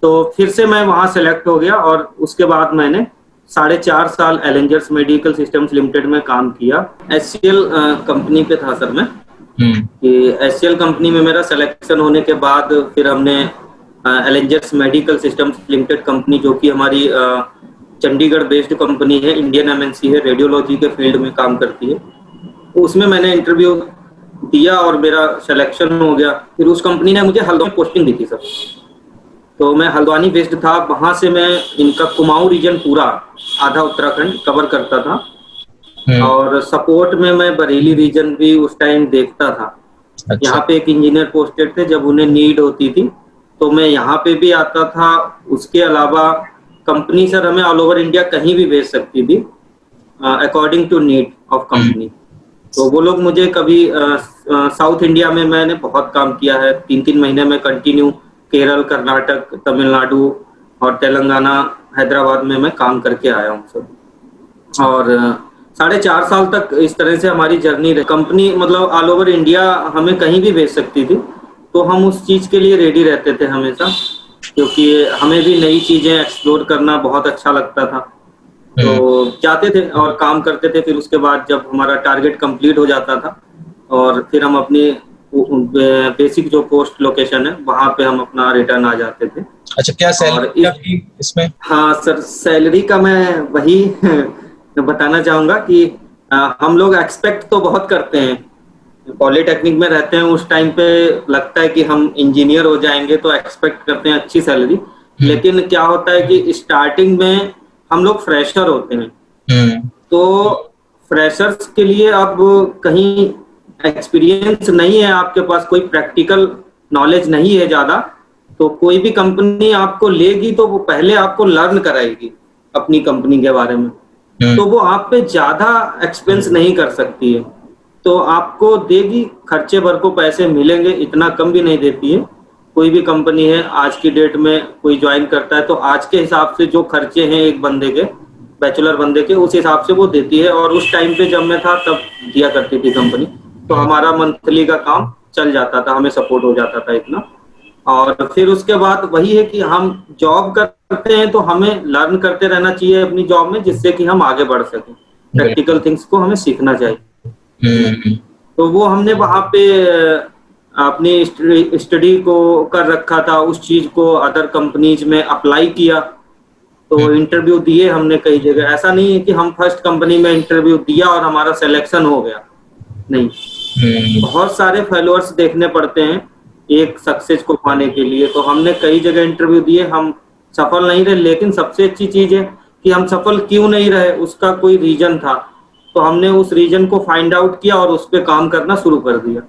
तो फिर से मैं वहां सेलेक्ट हो गया और उसके बाद मैंने 4.5 साल एलेंजर्स मेडिकल सिस्टम्स लिमिटेड में काम किया। एचसीएल कंपनी पे था सर मैं, कि एचसीएल कंपनी में मेरा सिलेक्शन होने के बाद फिर हमने एलेंजर्स मेडिकल सिस्टम्स लिमिटेड कंपनी, जो कि हमारी चंडीगढ़ बेस्ड कंपनी है, इंडियन एमएनसी है, रेडियोलॉजी के फील्ड में काम करती है, उसमें मैंने इंटरव्यू दिया और मेरा सिलेक्शन हो गया। फिर उस कंपनी ने मुझे हल्द्वानी पोस्टिंग दी थी सर। तो मैं हल्द्वानी बेस्ड था, वहां से मैं इनका कुमाऊं रीजन पूरा आधा उत्तराखंड कवर करता था, और सपोर्ट में मैं बरेली रीजन भी उस टाइम देखता था। अच्छा। यहाँ पे एक इंजीनियर पोस्टेड थे, जब उन्हें नीड होती थी तो मैं यहाँ पे भी आता था। उसके अलावा कंपनी सर हमें ऑल ओवर इंडिया कहीं भी भेज सकती थी according to need of company. तो वो लोग मुझे कभी साउथ इंडिया में मैंने बहुत काम किया है, 3-3 महीने में कंटिन्यू केरल, कर्नाटक, तमिलनाडु और तेलंगाना, हैदराबाद में मैं काम करके आया हूँ सर। और 4.5 साल तक इस तरह से हमारी जर्नी रही। कंपनी मतलब ऑल ओवर इंडिया हमें कहीं भी भेज सकती थी, तो हम उस चीज के लिए रेडी रहते थे हमेशा, क्योंकि हमें भी नई चीजें एक्सप्लोर करना बहुत अच्छा लगता था। तो जाते थे और काम करते थे। फिर उसके बाद जब हमारा टारगेट कंप्लीट हो जाता था, और फिर हम अपनी बेसिक जो पोस्ट लोकेशन है वहां पे हम अपना रिटर्न आ जाते थे। अच्छा, क्या सैलरी आपकी इसमें? हाँ सर, सैलरी का मैं वही बताना चाहूंगा कि हम लोग एक्सपेक्ट तो बहुत करते हैं, पॉलिटेक्निक में रहते हैं, उस टाइम पे लगता है कि हम इंजीनियर हो जाएंगे, तो एक्सपेक्ट करते हैं अच्छी सैलरी। लेकिन क्या होता है कि स्टार्टिंग में हम लोग फ्रेशर होते हैं, तो फ्रेशर्स के लिए अब कहीं एक्सपीरियंस नहीं है, आपके पास कोई प्रैक्टिकल नॉलेज नहीं है ज्यादा, तो कोई भी कंपनी आपको लेगी तो वो पहले आपको लर्न कराएगी अपनी कंपनी के बारे में। तो वो आप पे ज्यादा एक्सपेंस नहीं कर सकती है, तो आपको देगी, खर्चे भर को पैसे मिलेंगे, इतना कम भी नहीं देती है। कोई भी कंपनी है आज की डेट में कोई ज्वाइन करता है तो आज के हिसाब से जो खर्चे हैं एक बंदे के, बैचलर बंदे के, उस हिसाब से वो देती है। और उस टाइम पे जब मैं था तब दिया करती थी कंपनी, तो हमारा मंथली का काम चल जाता था, हमें सपोर्ट हो जाता था इतना। और फिर उसके बाद वही है कि हम जॉब करते हैं तो हमें लर्न करते रहना चाहिए अपनी जॉब में, जिससे कि हम आगे बढ़ सकें। प्रैक्टिकल थिंग्स को हमें सीखना चाहिए। तो वो हमने वहां पे अपनी स्टडी को कर रखा था, उस चीज को अदर कंपनीज में अप्लाई किया, तो इंटरव्यू दिए हमने कई जगह। ऐसा नहीं है कि हम फर्स्ट कंपनी में इंटरव्यू दिया और हमारा सिलेक्शन हो गया, नहीं। बहुत सारे फेलोअर्स देखने पड़ते हैं एक सक्सेस को पाने के लिए। तो हमने कई जगह इंटरव्यू दिए, हम सफल नहीं रहे, लेकिन सबसे अच्छी चीज है कि हम सफल क्यों नहीं रहे, उसका कोई रीजन था, तो हमने उस रीजन को फाइंड आउट किया और उस पर काम करना शुरू कर दिया।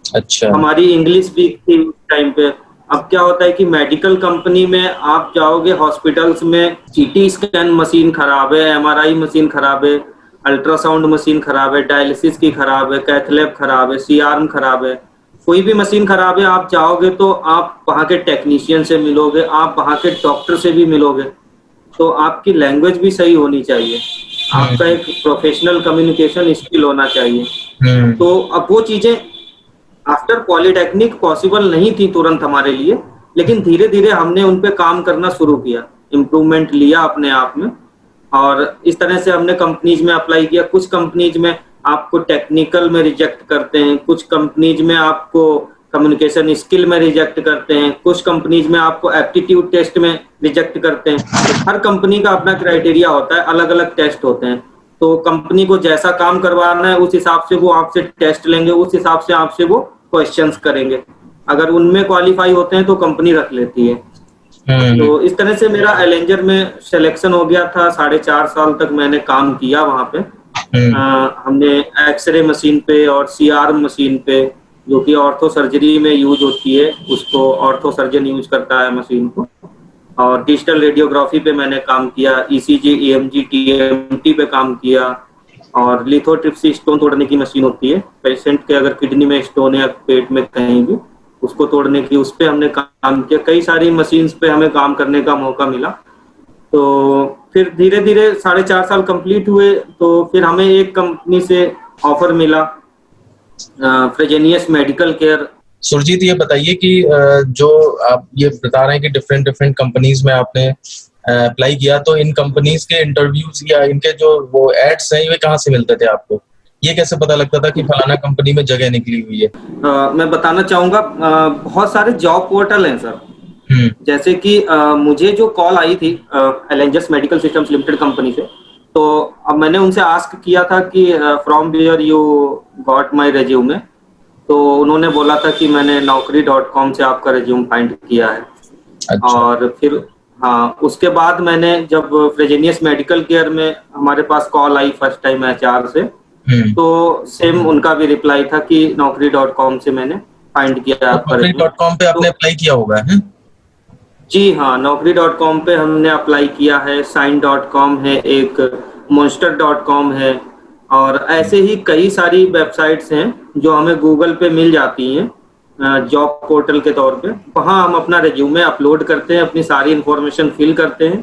अच्छा। हमारी इंग्लिश वीक थी उस टाइम पे। अब क्या होता है कि मेडिकल कंपनी में आप जाओगे, हॉस्पिटल्स में सीटी स्कैन मशीन खराब है, एमआरआई मशीन खराब है, अल्ट्रासाउंड मशीन खराब है, डायलिसिस की खराब है, कैथ लैब खराब है, सीआरएम खराब है, कोई भी मशीन खराब है, आप जाओगे तो आप वहाँ के टेक्नीशियन से मिलोगे, आप वहाँ के डॉक्टर से भी मिलोगे, तो आपकी लैंग्वेज भी सही होनी चाहिए, आपका एक प्रोफेशनल कम्युनिकेशन स्किल होना चाहिए। तो अब वो चीजें आफ्टर पॉलिटेक्निक पॉसिबल नहीं थी तुरंत हमारे लिए, लेकिन धीरे धीरे हमने उन पे काम करना शुरू किया, इम्प्रूवमेंट लिया अपने आप में, और इस तरह से हमने कंपनीज में अप्लाई किया। कुछ कंपनीज में आपको टेक्निकल में रिजेक्ट करते हैं, कुछ कंपनीज में आपको कम्युनिकेशन स्किल में रिजेक्ट करते हैं, कुछ कंपनीज में आपको एप्टीट्यूड टेस्ट में रिजेक्ट करते हैं। हर कंपनी का अपना क्राइटेरिया होता है, अलग अलग टेस्ट होते हैं, तो कंपनी को जैसा काम करवाना है उस हिसाब से वो आपसे टेस्ट लेंगे, उस हिसाब से आपसे वो क्वेश्चंस करेंगे। अगर उनमें क्वालिफाई होते हैं तो कंपनी रख लेती है। तो इस तरह से मेरा एलेंजर में सिलेक्शन हो गया था। 4.5 साल तक मैंने काम किया वहां पे। हमने एक्सरे मशीन पे और सीआरएम मशीन पे, जो कि ऑर्थो सर्जरी में यूज होती है, उसको ऑर्थो सर्जन यूज करता है मशीन को, और डिजिटल रेडियोग्राफी पे मैंने काम किया, ईसीजी, ईएमजी, टीएमटी पे काम किया, और लिथोट्रिप्सी स्टोन तोड़ने की मशीन होती है, पेशेंट के अगर किडनी में स्टोन है या पेट में कहीं भी, उसको तोड़ने की, उस पे हमने काम किया। कई सारी मशीन्स पे हमें काम करने का मौका मिला। तो फिर धीरे धीरे 4.5 साल कंप्लीट हुए, तो फिर हमें एक कंपनी से ऑफर मिला, फ्रेजेनियस मेडिकल केयर। सुरजीत, ये बताइए कि जो आप ये बता रहे हैं कि डिफरेंट डिफरेंट कंपनीज में आपने अप्लाई किया, तो इन कंपनीज के इंटरव्यूज या इनके जो वो एड्स हैं, ये कहाँ से मिलते थे आपको? ये कैसे पता लगता था कि फलाना कंपनी में जगह निकली हुई है? मैं बताना चाहूंगा, बहुत सारे जॉब पोर्टल हैं सर। जैसे कि मुझे जो कॉल आई थी Allengers medical systems limited company से, तो अब मैंने उनसे आस्क किया था कि from where you got my resume, तो उन्होंने बोला था कि मैंने naukri.com से आपका रेज्यूम फाइंड किया है। अच्छा। और फिर हाँ, उसके बाद मैंने जब फ्रेजेनियस मेडिकल केयर में हमारे पास कॉल आई फर्स्ट टाइम एचआर से, तो सेम उनका भी रिप्लाई था कि naukri.com से मैंने फाइंड किया आपका रेज्यूम। naukri.com पे आपने अप्लाई किया होगा है? जी हाँ, naukri.com पे हमने अप्लाई किया है, sign.com है एक, monster.com है, और ऐसे ही कई सारी वेबसाइट्स हैं जो हमें गूगल पे मिल जाती हैं जॉब पोर्टल के तौर पे। वहाँ हम अपना रेज्यूमे अपलोड करते हैं, अपनी सारी इंफॉर्मेशन फिल करते हैं,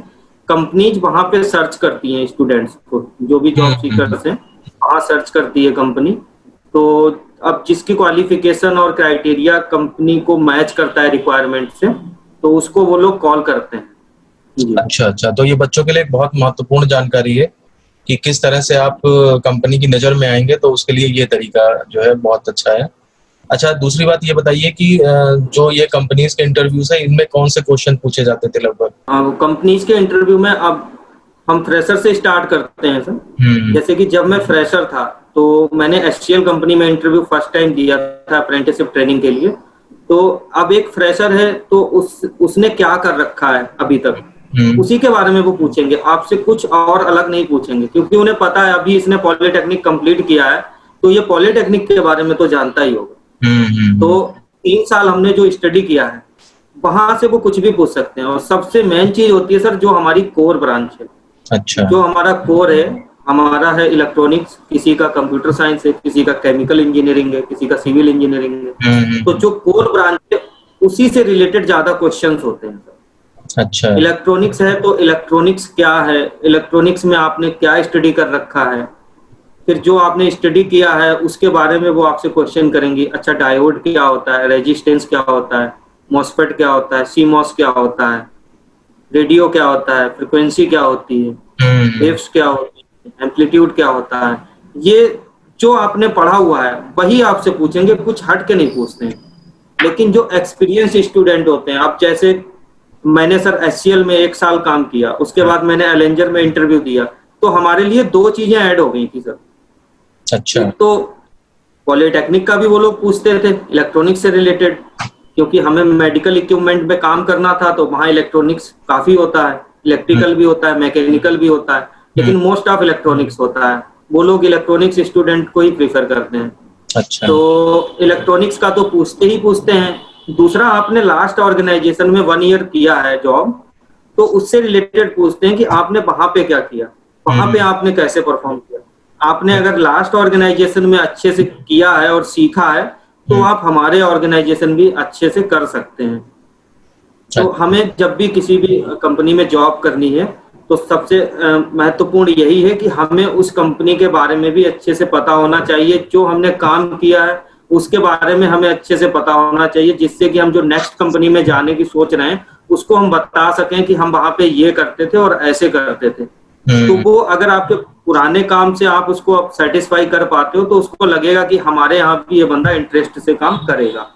कंपनीज वहाँ पे सर्च करती हैं स्टूडेंट्स को, जो भी जॉब सीकर्स हैं वहाँ सर्च करती है कंपनी। तो अब जिसकी क्वालिफिकेशन और क्राइटेरिया कंपनी को मैच करता है रिक्वायरमेंट से, तो उसको वो लोग कॉल करते हैं। अच्छा अच्छा, तो ये बच्चों के लिए एक बहुत महत्वपूर्ण जानकारी है कि किस तरह से आप कंपनी की नजर में आएंगे, तो उसके लिए ये तरीका जो है बहुत अच्छा है। अच्छा, दूसरी बात ये बताइए कि जो ये कंपनीज के इंटरव्यूज है, इनमें कौन से क्वेश्चन पूछे जाते थे लगभग? कंपनीज के इंटरव्यू में अब हम फ्रेशर से स्टार्ट करते हैं सर। जैसे कि जब मैं फ्रेशर था तो मैंने एचसीएल कंपनी में इंटरव्यू फर्स्ट टाइम दिया था अप्रेंटिसशिप ट्रेनिंग के लिए। तो अब एक फ्रेशर है तो उसने क्या कर रखा है अभी तक, उसी के बारे में वो पूछेंगे, आपसे कुछ और अलग नहीं पूछेंगे, क्योंकि उन्हें पता है अभी इसने पॉलिटेक्निक कंप्लीट किया है तो ये पॉलिटेक्निक के बारे में तो जानता ही होगा। तो 3 साल हमने जो स्टडी किया है वहां से वो कुछ भी पूछ सकते हैं। और सबसे मेन चीज होती है सर जो हमारी कोर ब्रांच है। अच्छा। जो हमारा कोर है, हमारा है इलेक्ट्रॉनिक्स, किसी का कंप्यूटर साइंस है, किसी का केमिकल इंजीनियरिंग है, किसी का सिविल इंजीनियरिंग है। तो जो कोर ब्रांच है उसी से रिलेटेड ज्यादा क्वेश्चंस होते हैं। अच्छा। इलेक्ट्रॉनिक्स है तो इलेक्ट्रॉनिक्स क्या है, इलेक्ट्रॉनिक्स में आपने क्या स्टडी कर रखा है, फिर जो आपने स्टडी किया है उसके बारे में वो आपसे क्वेश्चन करेंगी। अच्छा, डायोड क्या होता है, रेजिस्टेंस क्या होता है, मॉसफेट क्या होता है, सीमॉस क्या होता है, रेडियो क्या होता है, फ्रीक्वेंसी क्या होती है, वेव्स क्या होती है, एम्पलीट्यूड क्या होता है। ये जो आपने पढ़ा हुआ है वही आपसे पूछेंगे, कुछ हट के नहीं पूछते हैं। लेकिन जो एक्सपीरियंस स्टूडेंट होते हैं, अब जैसे मैंने सर HCL में 1 साल काम किया, उसके बाद मैंने एलेंजर में इंटरव्यू दिया, तो हमारे लिए 2 चीजें ऐड हो गई थी सर। अच्छा। एक तो पॉलिटेक्निक का भी वो लोग पूछते थे इलेक्ट्रॉनिक्स से रिलेटेड, क्योंकि हमें मेडिकल इक्विपमेंट में काम करना था, तो वहाँ इलेक्ट्रॉनिक्स काफी होता है, इलेक्ट्रिकल भी होता है, मैकेनिकल भी होता है, लेकिन मोस्ट ऑफ इलेक्ट्रॉनिक्स होता है। वो लोग इलेक्ट्रॉनिक्स स्टूडेंट को ही प्रीफर करते हैं। अच्छा। तो इलेक्ट्रॉनिक्स का तो पूछते ही पूछते हैं। दूसरा, आपने लास्ट ऑर्गेनाइजेशन में 1 ईयर किया है जॉब, तो उससे रिलेटेड पूछते हैं कि आपने वहां पे क्या किया, वहां पे आपने कैसे परफॉर्म किया। आपने अगर लास्ट ऑर्गेनाइजेशन में अच्छे से किया है और सीखा है, तो आप हमारे ऑर्गेनाइजेशन भी अच्छे से कर सकते हैं। तो हमें जब भी किसी भी कंपनी में जॉब करनी है, तो सबसे महत्वपूर्ण यही है कि हमें उस कंपनी के बारे में भी अच्छे से पता होना चाहिए। जो हमने काम किया है उसके बारे में हमें अच्छे से पता होना चाहिए, जिससे कि हम जो नेक्स्ट कंपनी में जाने की सोच रहे हैं उसको हम बता सकें कि हम वहां पे ये करते थे और ऐसे करते थे। तो वो अगर आपके पुराने काम से आप उसको सेटिस्फाई कर पाते हो, तो उसको लगेगा कि हमारे यहाँ भी ये बंदा इंटरेस्ट से काम करेगा।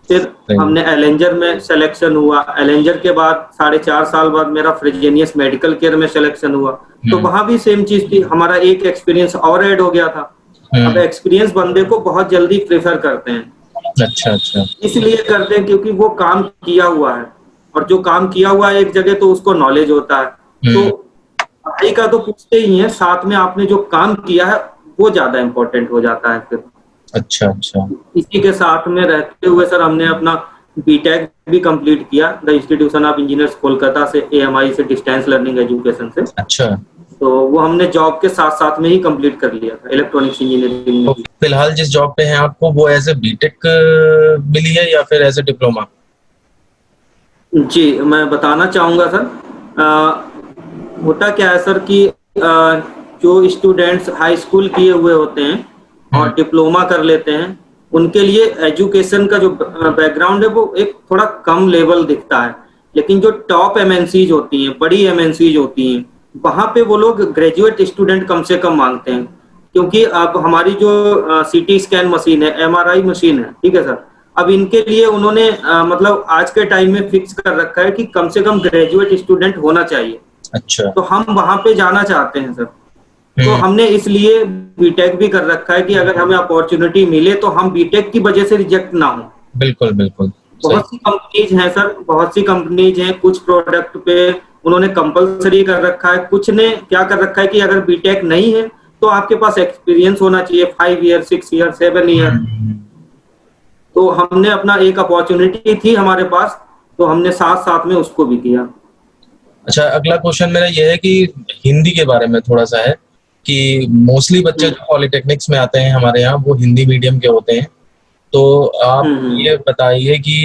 फिर हमने एलेंजर में सिलेक्शन हुआ। एलेंजर के बाद 4.5 साल बाद मेरा फ्रिजीनियस मेडिकल केयर में सिलेक्शन हुआ, तो वहां भी सेम चीज थी, हमारा एक एक्सपीरियंस और ऐड हो गया था। अब एक्सपीरियंस बंदे को बहुत जल्दी प्रेफर करते हैं। अच्छा अच्छा। इसलिए करते हैं क्योंकि वो काम किया हुआ है, और जो काम किया हुआ है एक जगह, तो उसको नॉलेज होता है। तो पढ़ाई का तो पूछते ही है, साथ में आपने जो काम किया है वो ज्यादा इम्पोर्टेंट हो जाता है फिर। अच्छा अच्छा। इसी के साथ में रहते हुए सर हमने अपना बीटेक भी कंप्लीट किया, the institution of engineers Kolkata से, AMI से, डिस्टेंस लर्निंग एजुकेशन से। अच्छा। तो वो हमने जॉब के साथ साथ में ही कंप्लीट कर लिया था, इलेक्ट्रॉनिक्स इंजीनियरिंग में। तो फिलहाल जिस जॉब पे हैं आपको, वो एज ए बीटेक मिली है या फिर एज ए डिप्लोमा? जी, मैं बताना चाहूंगा सर, होता क्या है सर कि जो स्टूडेंट्स हाई स्कूल किए हुए होते हैं और डिप्लोमा कर लेते हैं, उनके लिए एजुकेशन का जो बैकग्राउंड है वो एक थोड़ा कम लेवल दिखता है। लेकिन जो टॉप MNCs होती हैं, बड़ी MNCs होती हैं, वहां पे वो लोग ग्रेजुएट स्टूडेंट कम से कम मांगते हैं। क्योंकि अब हमारी जो CT स्कैन मशीन है, MRI मशीन है, ठीक है सर, अब इनके लिए उन्होंने मतलब आज के टाइम में फिक्स कर रखा है कि कम से कम ग्रेजुएट स्टूडेंट होना चाहिए। अच्छा। तो हम वहां पे जाना चाहते हैं सर, तो हमने इसलिए बीटेक भी कर रखा है कि अगर हमें अपॉर्चुनिटी मिले तो हम बीटेक की वजह से रिजेक्ट ना हो। बिल्कुल बिल्कुल। बहुत सी कंपनीज हैं सर, बहुत सी कंपनीज हैं, कुछ प्रोडक्ट पे उन्होंने कंपलसरी कर रखा है, कुछ ने क्या कर रखा है कि अगर बीटेक नहीं है तो आपके पास एक्सपीरियंस होना चाहिए 5 ईयर, 6 ईयर, 7 ईयर। तो हमने अपना एक अपॉर्चुनिटी थी हमारे पास, तो हमने साथ साथ में उसको भी किया। अच्छा, अगला क्वेश्चन मेरा ये है कि हिंदी के बारे में थोड़ा सा है कि मोस्टली बच्चे जो पॉलिटेक्निक्स में आते हैं हमारे यहाँ, वो हिंदी मीडियम के होते हैं। तो आप ये बताइए कि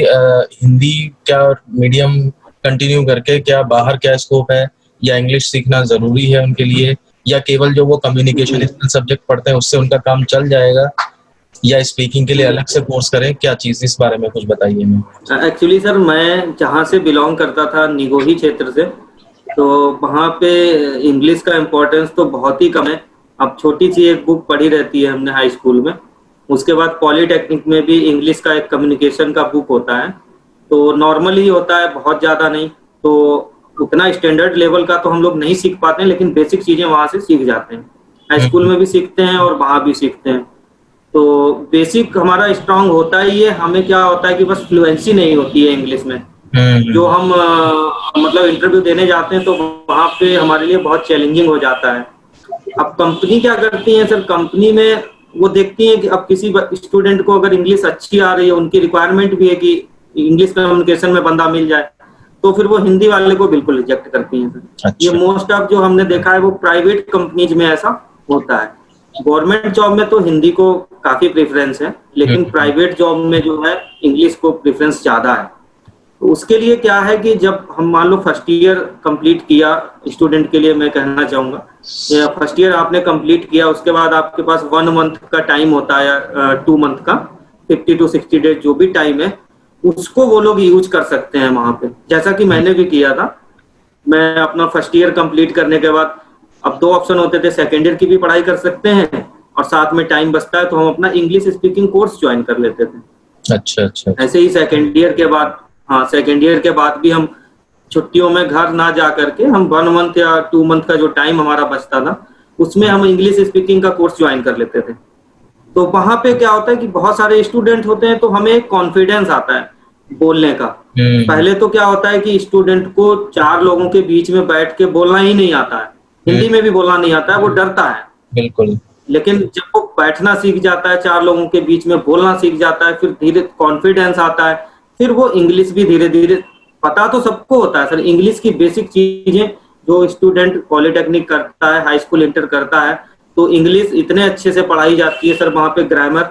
हिंदी क्या मीडियम कंटिन्यू करके क्या बाहर क्या स्कोप है, या इंग्लिश सीखना जरूरी है उनके लिए, या केवल जो वो कम्युनिकेशन सब्जेक्ट पढ़ते हैं उससे उनका काम चल जाएगा, या स्पीकिंग के लिए अलग से कोर्स करें? क्या चीज, इस बारे में कुछ बताइए। मैं एक्चुअली सर, मैं जहाँ से बिलोंग करता था, निगोही क्षेत्र से, तो वहाँ पे इंग्लिश का इम्पोर्टेंस तो बहुत ही कम है। अब छोटी सी एक बुक पढ़ी रहती है हमने हाई स्कूल में, उसके बाद पॉलिटेक्निक में भी इंग्लिश का एक कम्युनिकेशन का बुक होता है, तो नॉर्मल ही होता है, बहुत ज़्यादा नहीं। तो उतना स्टैंडर्ड लेवल का तो हम लोग नहीं सीख पाते हैं, लेकिन बेसिक चीज़ें वहाँ से सीख जाते हैं। हाई स्कूल में भी सीखते हैं और वहाँ भी सीखते हैं। तो बेसिक हमारा स्ट्रांग होता ही है। हमें क्या होता है कि बस फ्लुएंसी नहीं होती है इंग्लिश में। जो हम मतलब इंटरव्यू देने जाते हैं तो वहाँ पे हमारे लिए बहुत चैलेंजिंग हो जाता है। अब कंपनी क्या करती है सर, कंपनी में वो देखती है कि अब किसी स्टूडेंट को अगर इंग्लिश अच्छी आ रही है, उनकी रिक्वायरमेंट भी है कि इंग्लिश कम्युनिकेशन में बंदा मिल जाए, तो फिर वो हिंदी वाले को बिल्कुल रिजेक्ट करती हैं सर। अच्छा। ये मोस्ट ऑफ जो हमने देखा है वो प्राइवेट कंपनीज में ऐसा होता है। गवर्नमेंट जॉब में तो हिंदी को काफी प्रेफरेंस है, लेकिन प्राइवेट जॉब में जो है इंग्लिश को प्रेफरेंस ज्यादा है। तो उसके लिए क्या है कि जब हम मान लो फर्स्ट ईयर कंप्लीट किया, स्टूडेंट के लिए मैं कहना चाहूंगा, फर्स्ट ईयर आपने कंप्लीट किया, उसके बाद आपके पास 1 मंथ का टाइम होता है, 2 मंथ का, 50 to 60 डेज जो भी टाइम है, उसको वो लोग यूज कर सकते हैं वहां पे, जैसा कि मैंने भी किया था। मैं अपना फर्स्ट ईयर कंप्लीट करने के बाद, अब 2 ऑप्शन होते थे, सेकेंड ईयर की भी पढ़ाई कर सकते हैं और साथ में टाइम बचता है तो हम अपना इंग्लिश स्पीकिंग कोर्स ज्वाइन कर लेते थे। अच्छा अच्छा अच्छा। ऐसे ही सेकेंड ईयर के बाद, हाँ सेकेंड ईयर के बाद भी हम छुट्टियों में घर ना जा करके हम 1 मंथ या 2 मंथ का जो टाइम हमारा बचता था उसमें हम इंग्लिश स्पीकिंग का कोर्स ज्वाइन कर लेते थे। तो वहां पे क्या होता है कि बहुत सारे स्टूडेंट होते हैं तो हमें एक कॉन्फिडेंस आता है बोलने का। हम्म। पहले तो क्या होता है कि स्टूडेंट को 4 लोगों के बीच में बैठ के बोलना ही नहीं आता है, हिंदी में भी बोलना नहीं आता है, वो डरता है। बिल्कुल। लेकिन जब वो बैठना सीख जाता है, 4 लोगों के बीच में बोलना सीख जाता है, फिर धीरे कॉन्फिडेंस आता है, फिर वो इंग्लिश भी धीरे धीरे, पता तो सबको होता है सर इंग्लिश की बेसिक चीजें, जो स्टूडेंट पॉलिटेक्निक करता है, हाई स्कूल इंटर करता है, तो इंग्लिश इतने अच्छे से पढ़ाई जाती है सर वहाँ पे, ग्रामर,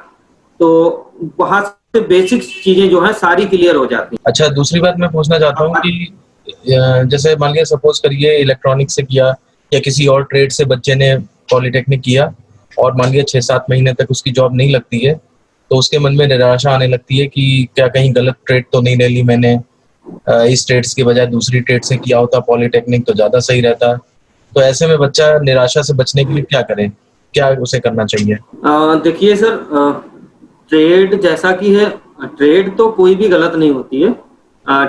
तो वहाँ से बेसिक चीजें जो है सारी क्लियर हो जाती हैं। अच्छा, दूसरी बात मैं पूछना चाहता हूँ कि जैसे मान लिया सपोज करिए इलेक्ट्रॉनिक से किया या किसी और ट्रेड से बच्चे ने पॉलिटेक्निक किया और मान लिया 6-7 महीने तक उसकी जॉब नहीं लगती है, तो उसके मन में निराशा आने लगती है कि क्या कहीं गलत ट्रेड तो नहीं ले ली मैंने, इस ट्रेड्स की बजाय दूसरी ट्रेड से किया होता पॉलिटेक्निक तो ज़्यादा सही रहता। तो ऐसे में बच्चा निराशा से बचने के लिए क्या करे, क्या उसे करना चाहिए? देखिए सर, ट्रेड जैसा कि है, ट्रेड तो कोई भी गलत नहीं होती है।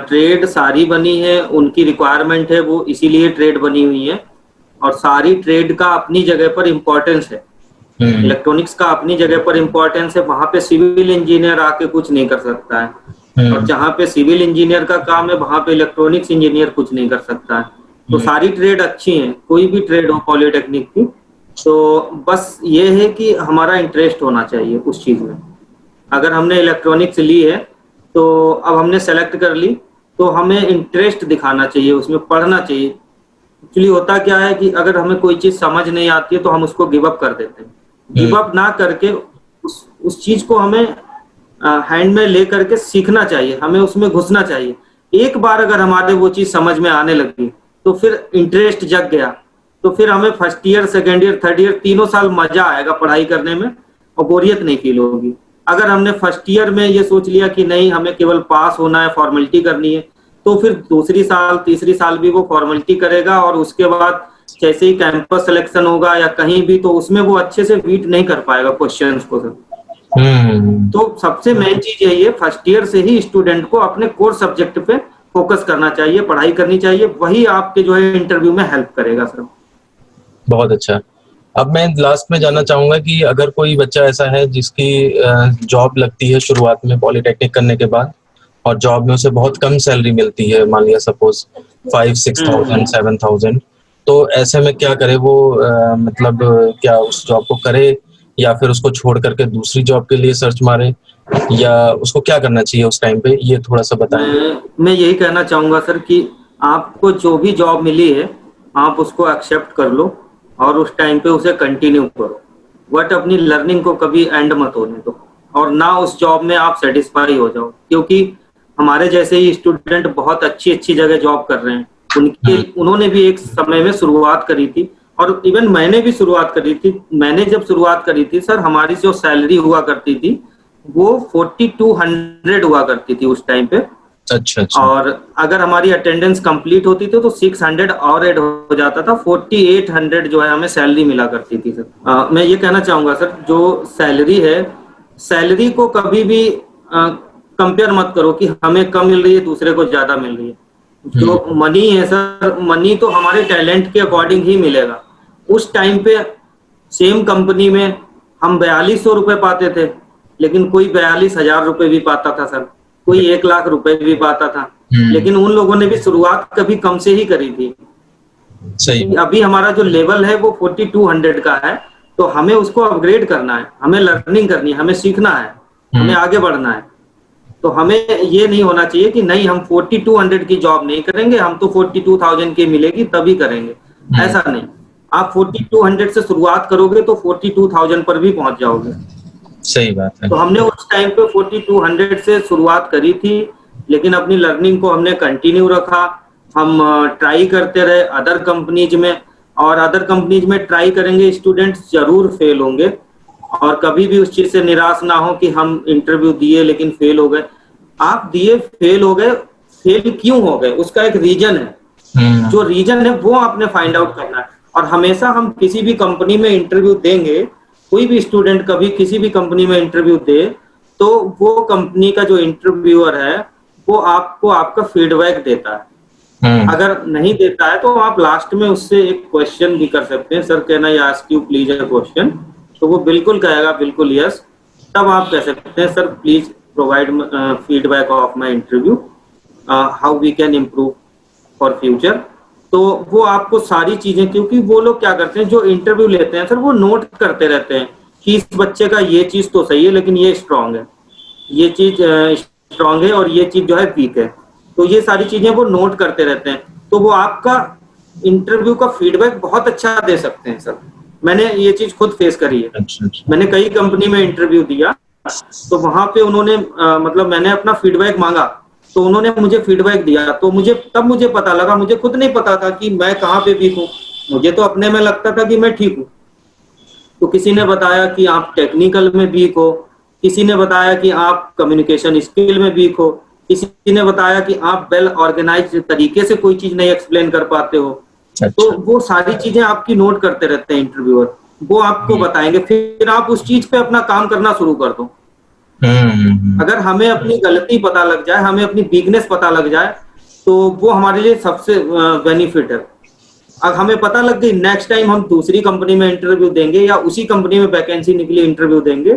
ट्रेड सारी बनी है, उनकी रिक्वायरमेंट है, वो इसीलिए ट्रेड बनी हुई है, और सारी ट्रेड का अपनी जगह पर इम्पोर्टेंस है। इलेक्ट्रॉनिक्स का अपनी जगह पर इम्पोर्टेंस है, वहां पे सिविल इंजीनियर आके कुछ नहीं कर सकता है, और जहाँ पे सिविल इंजीनियर का काम है वहां पे इलेक्ट्रॉनिक्स इंजीनियर कुछ नहीं कर सकता है। तो सारी ट्रेड अच्छी हैं, कोई भी ट्रेड हो पॉलिटेक्निक की, तो बस ये है कि हमारा इंटरेस्ट होना चाहिए उस चीज में। अगर हमने इलेक्ट्रॉनिक्स ली है तो अब हमने सेलेक्ट कर ली, तो हमें इंटरेस्ट दिखाना चाहिए, उसमें पढ़ना चाहिए। एक्चुअली होता क्या है कि अगर हमें कोई चीज समझ नहीं आती है तो हम उसको गिव अप कर देते हैं। गिव अप ना करके उस चीज को हमें हैंड में ले करके सीखना चाहिए, हमें उसमें घुसना चाहिए। एक बार अगर हमारे वो चीज समझ में आने लगी तो फिर इंटरेस्ट जग गया, तो फिर हमें first year, second year, third year, तीनों साल मजा आएगा पढ़ाई करने में और बोरियत नहीं फील होगी। अगर हमने फर्स्ट ईयर में ये सोच लिया कि नहीं हमें केवल पास होना है, फॉर्मेलिटी करनी है, तो फिर दूसरी साल, तीसरी साल भी वो फॉर्मेलिटी करेगा, और उसके बाद जैसे ही कैंपस सिलेक्शन होगा या कहीं भी, तो उसमें वो अच्छे से रीड नहीं कर पाएगा क्वेश्चंस को सर। तो सबसे मेन चीज यही है, फर्स्ट ईयर से ही स्टूडेंट को अपने कोर सब्जेक्ट पे फोकस करना चाहिए, पढ़ाई करनी चाहिए, वही आपके जो है इंटरव्यू में हेल्प करेगा सर। बहुत अच्छा। अब मैं लास्ट में जानना चाहूंगा कि अगर कोई बच्चा ऐसा है जिसकी जॉब लगती है शुरुआत में पॉलिटेक्निक करने के बाद, और जॉब में उसे बहुत कम सैलरी मिलती है, मान लिया सपोज 5-6,000 7,000, तो ऐसे में क्या करे वो? मतलब क्या उस जॉब को करे या फिर उसको छोड़ करके दूसरी जॉब के लिए सर्च मारे, या उसको क्या करना चाहिए उस टाइम पे, ये थोड़ा सा बताएं। मैं यही कहना चाहूंगा सर कि आपको जो भी जॉब मिली है आप उसको एक्सेप्ट कर लो और उस टाइम पे उसे कंटिन्यू करो, बट अपनी लर्निंग को कभी एंड मत होने दो, और ना उस जॉब में आप सेटिस्फाई हो जाओ, क्योंकि हमारे जैसे ही स्टूडेंट बहुत अच्छी अच्छी जगह जॉब कर रहे हैं, उन्होंने भी एक समय में शुरुआत करी थी, और इवन मैंने भी शुरुआत करी थी। मैंने जब शुरुआत करी थी सर, हमारी जो सैलरी हुआ करती थी वो 4200 हुआ करती थी उस टाइम पे। अच्छा अच्छा। और अगर हमारी अटेंडेंस कंप्लीट होती थी तो 600 और ऐड हो जाता था, 4800 जो है हमें सैलरी मिला करती थी सर। मैं ये कहना चाहूंगा सर, जो सैलरी है, सैलरी को कभी भी कंपेयर मत करो कि हमें कम मिल रही है दूसरे को ज्यादा मिल रही है। जो मनी है सर, मनी तो हमारे टैलेंट के अकॉर्डिंग ही मिलेगा। उस टाइम पे सेम कंपनी में हम 4200 रुपए पाते थे, लेकिन कोई 42,000 रुपए भी पाता था सर, कोई 1 लाख रुपए भी पाता था, लेकिन उन लोगों ने भी शुरुआत कभी कम से ही करी थी। सही। अभी हमारा जो लेवल है वो 4200 का है, तो हमें उसको अपग्रेड करना है, हमें लर्निंग करनी है, हमें सीखना है, हमें आगे बढ़ना है। तो हमें ये नहीं होना चाहिए कि नहीं हम 4200 की जॉब नहीं करेंगे, हम तो 42,000 की मिलेगी तभी करेंगे, ऐसा नहीं। आप 4200 से शुरुआत करोगे तो 42,000 पर भी पहुंच जाओगे। सही बात है। तो हमने उस टाइम पे 4200 से शुरुआत करी थी, लेकिन अपनी लर्निंग को हमने कंटिन्यू रखा, हम ट्राई करते रहे अदर कंपनीज में, और अदर कंपनीज में ट्राई करेंगे स्टूडेंट्स जरूर फेल होंगे, और कभी भी उस चीज से निराश ना हो कि हम इंटरव्यू दिए लेकिन फेल हो गए। आप दिए, फेल हो गए, फेल क्यों हो गए उसका एक रीजन है, जो रीजन है वो आपने फाइंड आउट करना है। और हमेशा हम किसी भी कंपनी में इंटरव्यू देंगे, कोई भी स्टूडेंट कभी किसी भी कंपनी में इंटरव्यू दे, तो वो कंपनी का जो इंटरव्यूअर है वो आपको आपका फीडबैक देता है। अगर नहीं देता है तो आप लास्ट में उससे एक क्वेश्चन भी कर सकते हैं, sir can I ask you please a question, तो वो बिल्कुल कहेगा बिल्कुल यस। तब आप कह सकते हैं sir please provide feedback of my interview, how we can improve for future. तो वो आपको सारी चीजें, क्योंकि वो लोग क्या करते हैं जो इंटरव्यू लेते हैं सर, वो नोट करते रहते हैं कि इस बच्चे का ये चीज तो सही है लेकिन ये स्ट्रांग है, ये चीज स्ट्रांग है और ये चीज जो है वीक है, तो ये सारी चीजें वो नोट करते रहते हैं। तो वो आपका इंटरव्यू का फीडबैक बहुत अच्छा दे सकते हैं सर। मैंने ये चीज खुद फेस करी है। अच्छा। मैंने कई कंपनी में इंटरव्यू दिया, तो वहां पे उन्होंने मतलब मैंने अपना फीडबैक मांगा तो उन्होंने मुझे फीडबैक दिया, तो मुझे पता लगा, मुझे खुद नहीं पता था कि मैं कहाँ पे वीक हूँ। मुझे तो अपने में लगता था कि मैं ठीक हूँ। तो किसी ने बताया कि आप टेक्निकल में वीक हो, किसी ने बताया कि आप कम्युनिकेशन स्किल में वीक हो, किसी ने बताया कि आप वेल ऑर्गेनाइज्ड तरीके से कोई चीज नहीं एक्सप्लेन कर पाते हो। अच्छा। तो वो सारी चीजें आपकी नोट करते रहते हैं इंटरव्यूअर, वो आपको बताएंगे, फिर आप उस चीज पे अपना काम करना शुरू कर दो। अगर हमें अपनी गलती पता लग जाए, हमें अपनी वीकनेस पता लग जाए, तो वो हमारे लिए सबसे बेनिफिट है। अब हमें पता लग गई, नेक्स्ट टाइम हम दूसरी कंपनी में इंटरव्यू देंगे या उसी कंपनी में वैकेंसी निकली इंटरव्यू देंगे,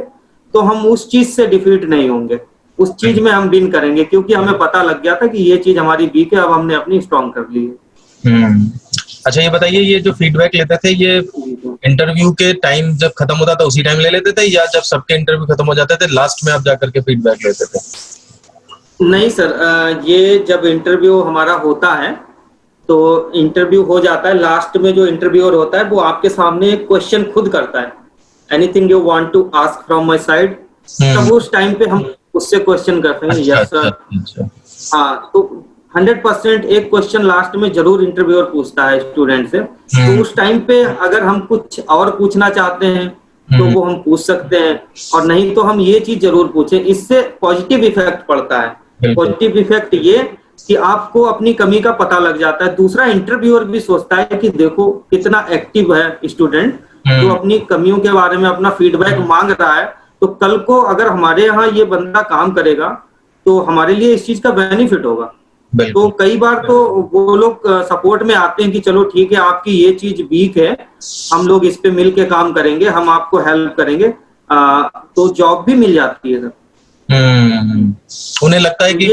तो हम उस चीज से डिफीट नहीं होंगे, उस चीज में हम विन करेंगे, क्योंकि हमें पता लग गया था कि ये चीज हमारी वीक है, अब हमने अपनी स्ट्रॉन्ग कर ली है। अच्छा, ये बताइए, ये जो फीडबैक लेते थे ये इंटरव्यू के टाइम जब खत्म होता था उसी टाइम ले लेते थे, या जब सबके इंटरव्यू खत्म हो जाते थे लास्ट में आप जाकर के फीडबैक लेते थे? नहीं सर, ये जब इंटरव्यू हमारा होता है तो इंटरव्यू हो जाता है, लास्ट में जो इंटरव्यूअर होता है वो आपके सामने एक क्वेश्चन खुद करता है, anything you want to ask from my side, तब उस टाइम पे हम उससे क्वेश्चन करते हैं। Yes sir. हाँ, तो 100% एक क्वेश्चन लास्ट में जरूर इंटरव्यूअर पूछता है स्टूडेंट से, तो उस टाइम पे अगर हम कुछ और पूछना चाहते हैं तो वो हम पूछ सकते हैं, और नहीं तो हम ये चीज जरूर पूछें। इससे पॉजिटिव इफेक्ट पड़ता है। पॉजिटिव इफेक्ट ये कि आपको अपनी कमी का पता लग जाता है, दूसरा इंटरव्यूअर भी सोचता है कि देखो कितना एक्टिव है स्टूडेंट, जो अपनी कमियों के बारे में अपना फीडबैक मांग रहा है, तो कल को अगर हमारे यहाँ ये बंदा काम करेगा तो हमारे लिए इस चीज का बेनिफिट होगा। तो कई बार तो वो लोग सपोर्ट में आते हैं कि चलो ठीक है, आपकी ये चीज वीक है, हम लोग इस पे मिल के काम करेंगे, हम आपको हेल्प करेंगे, तो जॉब भी मिल जाती है सर। उन्हें लगता है कि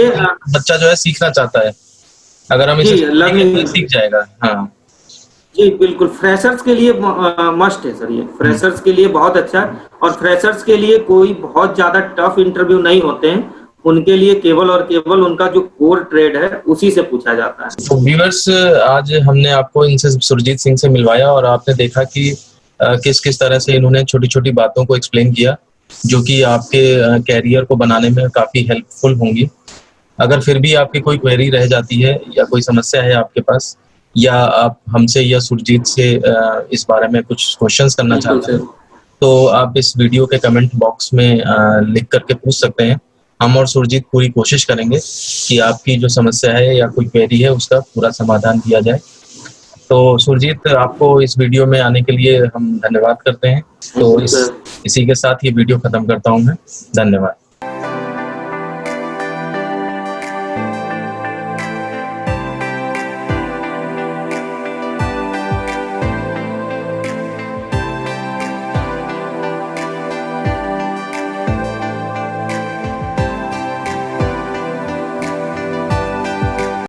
बच्चा जो है सीखना चाहता है, अगर हम इसे लर्निंग सीख जाएगा। हाँ जी बिल्कुल, फ्रेशर्स के लिए मस्ट है सर, ये फ्रेशर्स के लिए बहुत अच्छा है, और फ्रेशर्स के लिए कोई बहुत ज्यादा टफ इंटरव्यू नहीं होते हैं, उनके लिए केवल और केवल उनका जो कोर ट्रेड है उसी से पूछा जाता है। तो व्यूअर्स, आज हमने आपको इनसे सुरजीत सिंह से मिलवाया और आपने देखा कि किस किस तरह से इन्होंने छोटी छोटी बातों को एक्सप्लेन किया जो कि आपके कैरियर को बनाने में काफी हेल्पफुल होंगी। अगर फिर भी आपकी कोई क्वेरी रह जाती है या कोई समस्या है आपके पास, या आप हमसे या सुरजीत से इस बारे में कुछ क्वेश्चंस करना चाहते हैं, तो आप इस वीडियो के कमेंट बॉक्स में लिख करके पूछ सकते हैं। हम और सुरजीत पूरी कोशिश करेंगे कि आपकी जो समस्या है या कोई क्वेरी है उसका पूरा समाधान किया जाए। तो सुरजीत, आपको इस वीडियो में आने के लिए हम धन्यवाद करते हैं। तो इसी के साथ ये वीडियो खत्म करता हूँ मैं। धन्यवाद।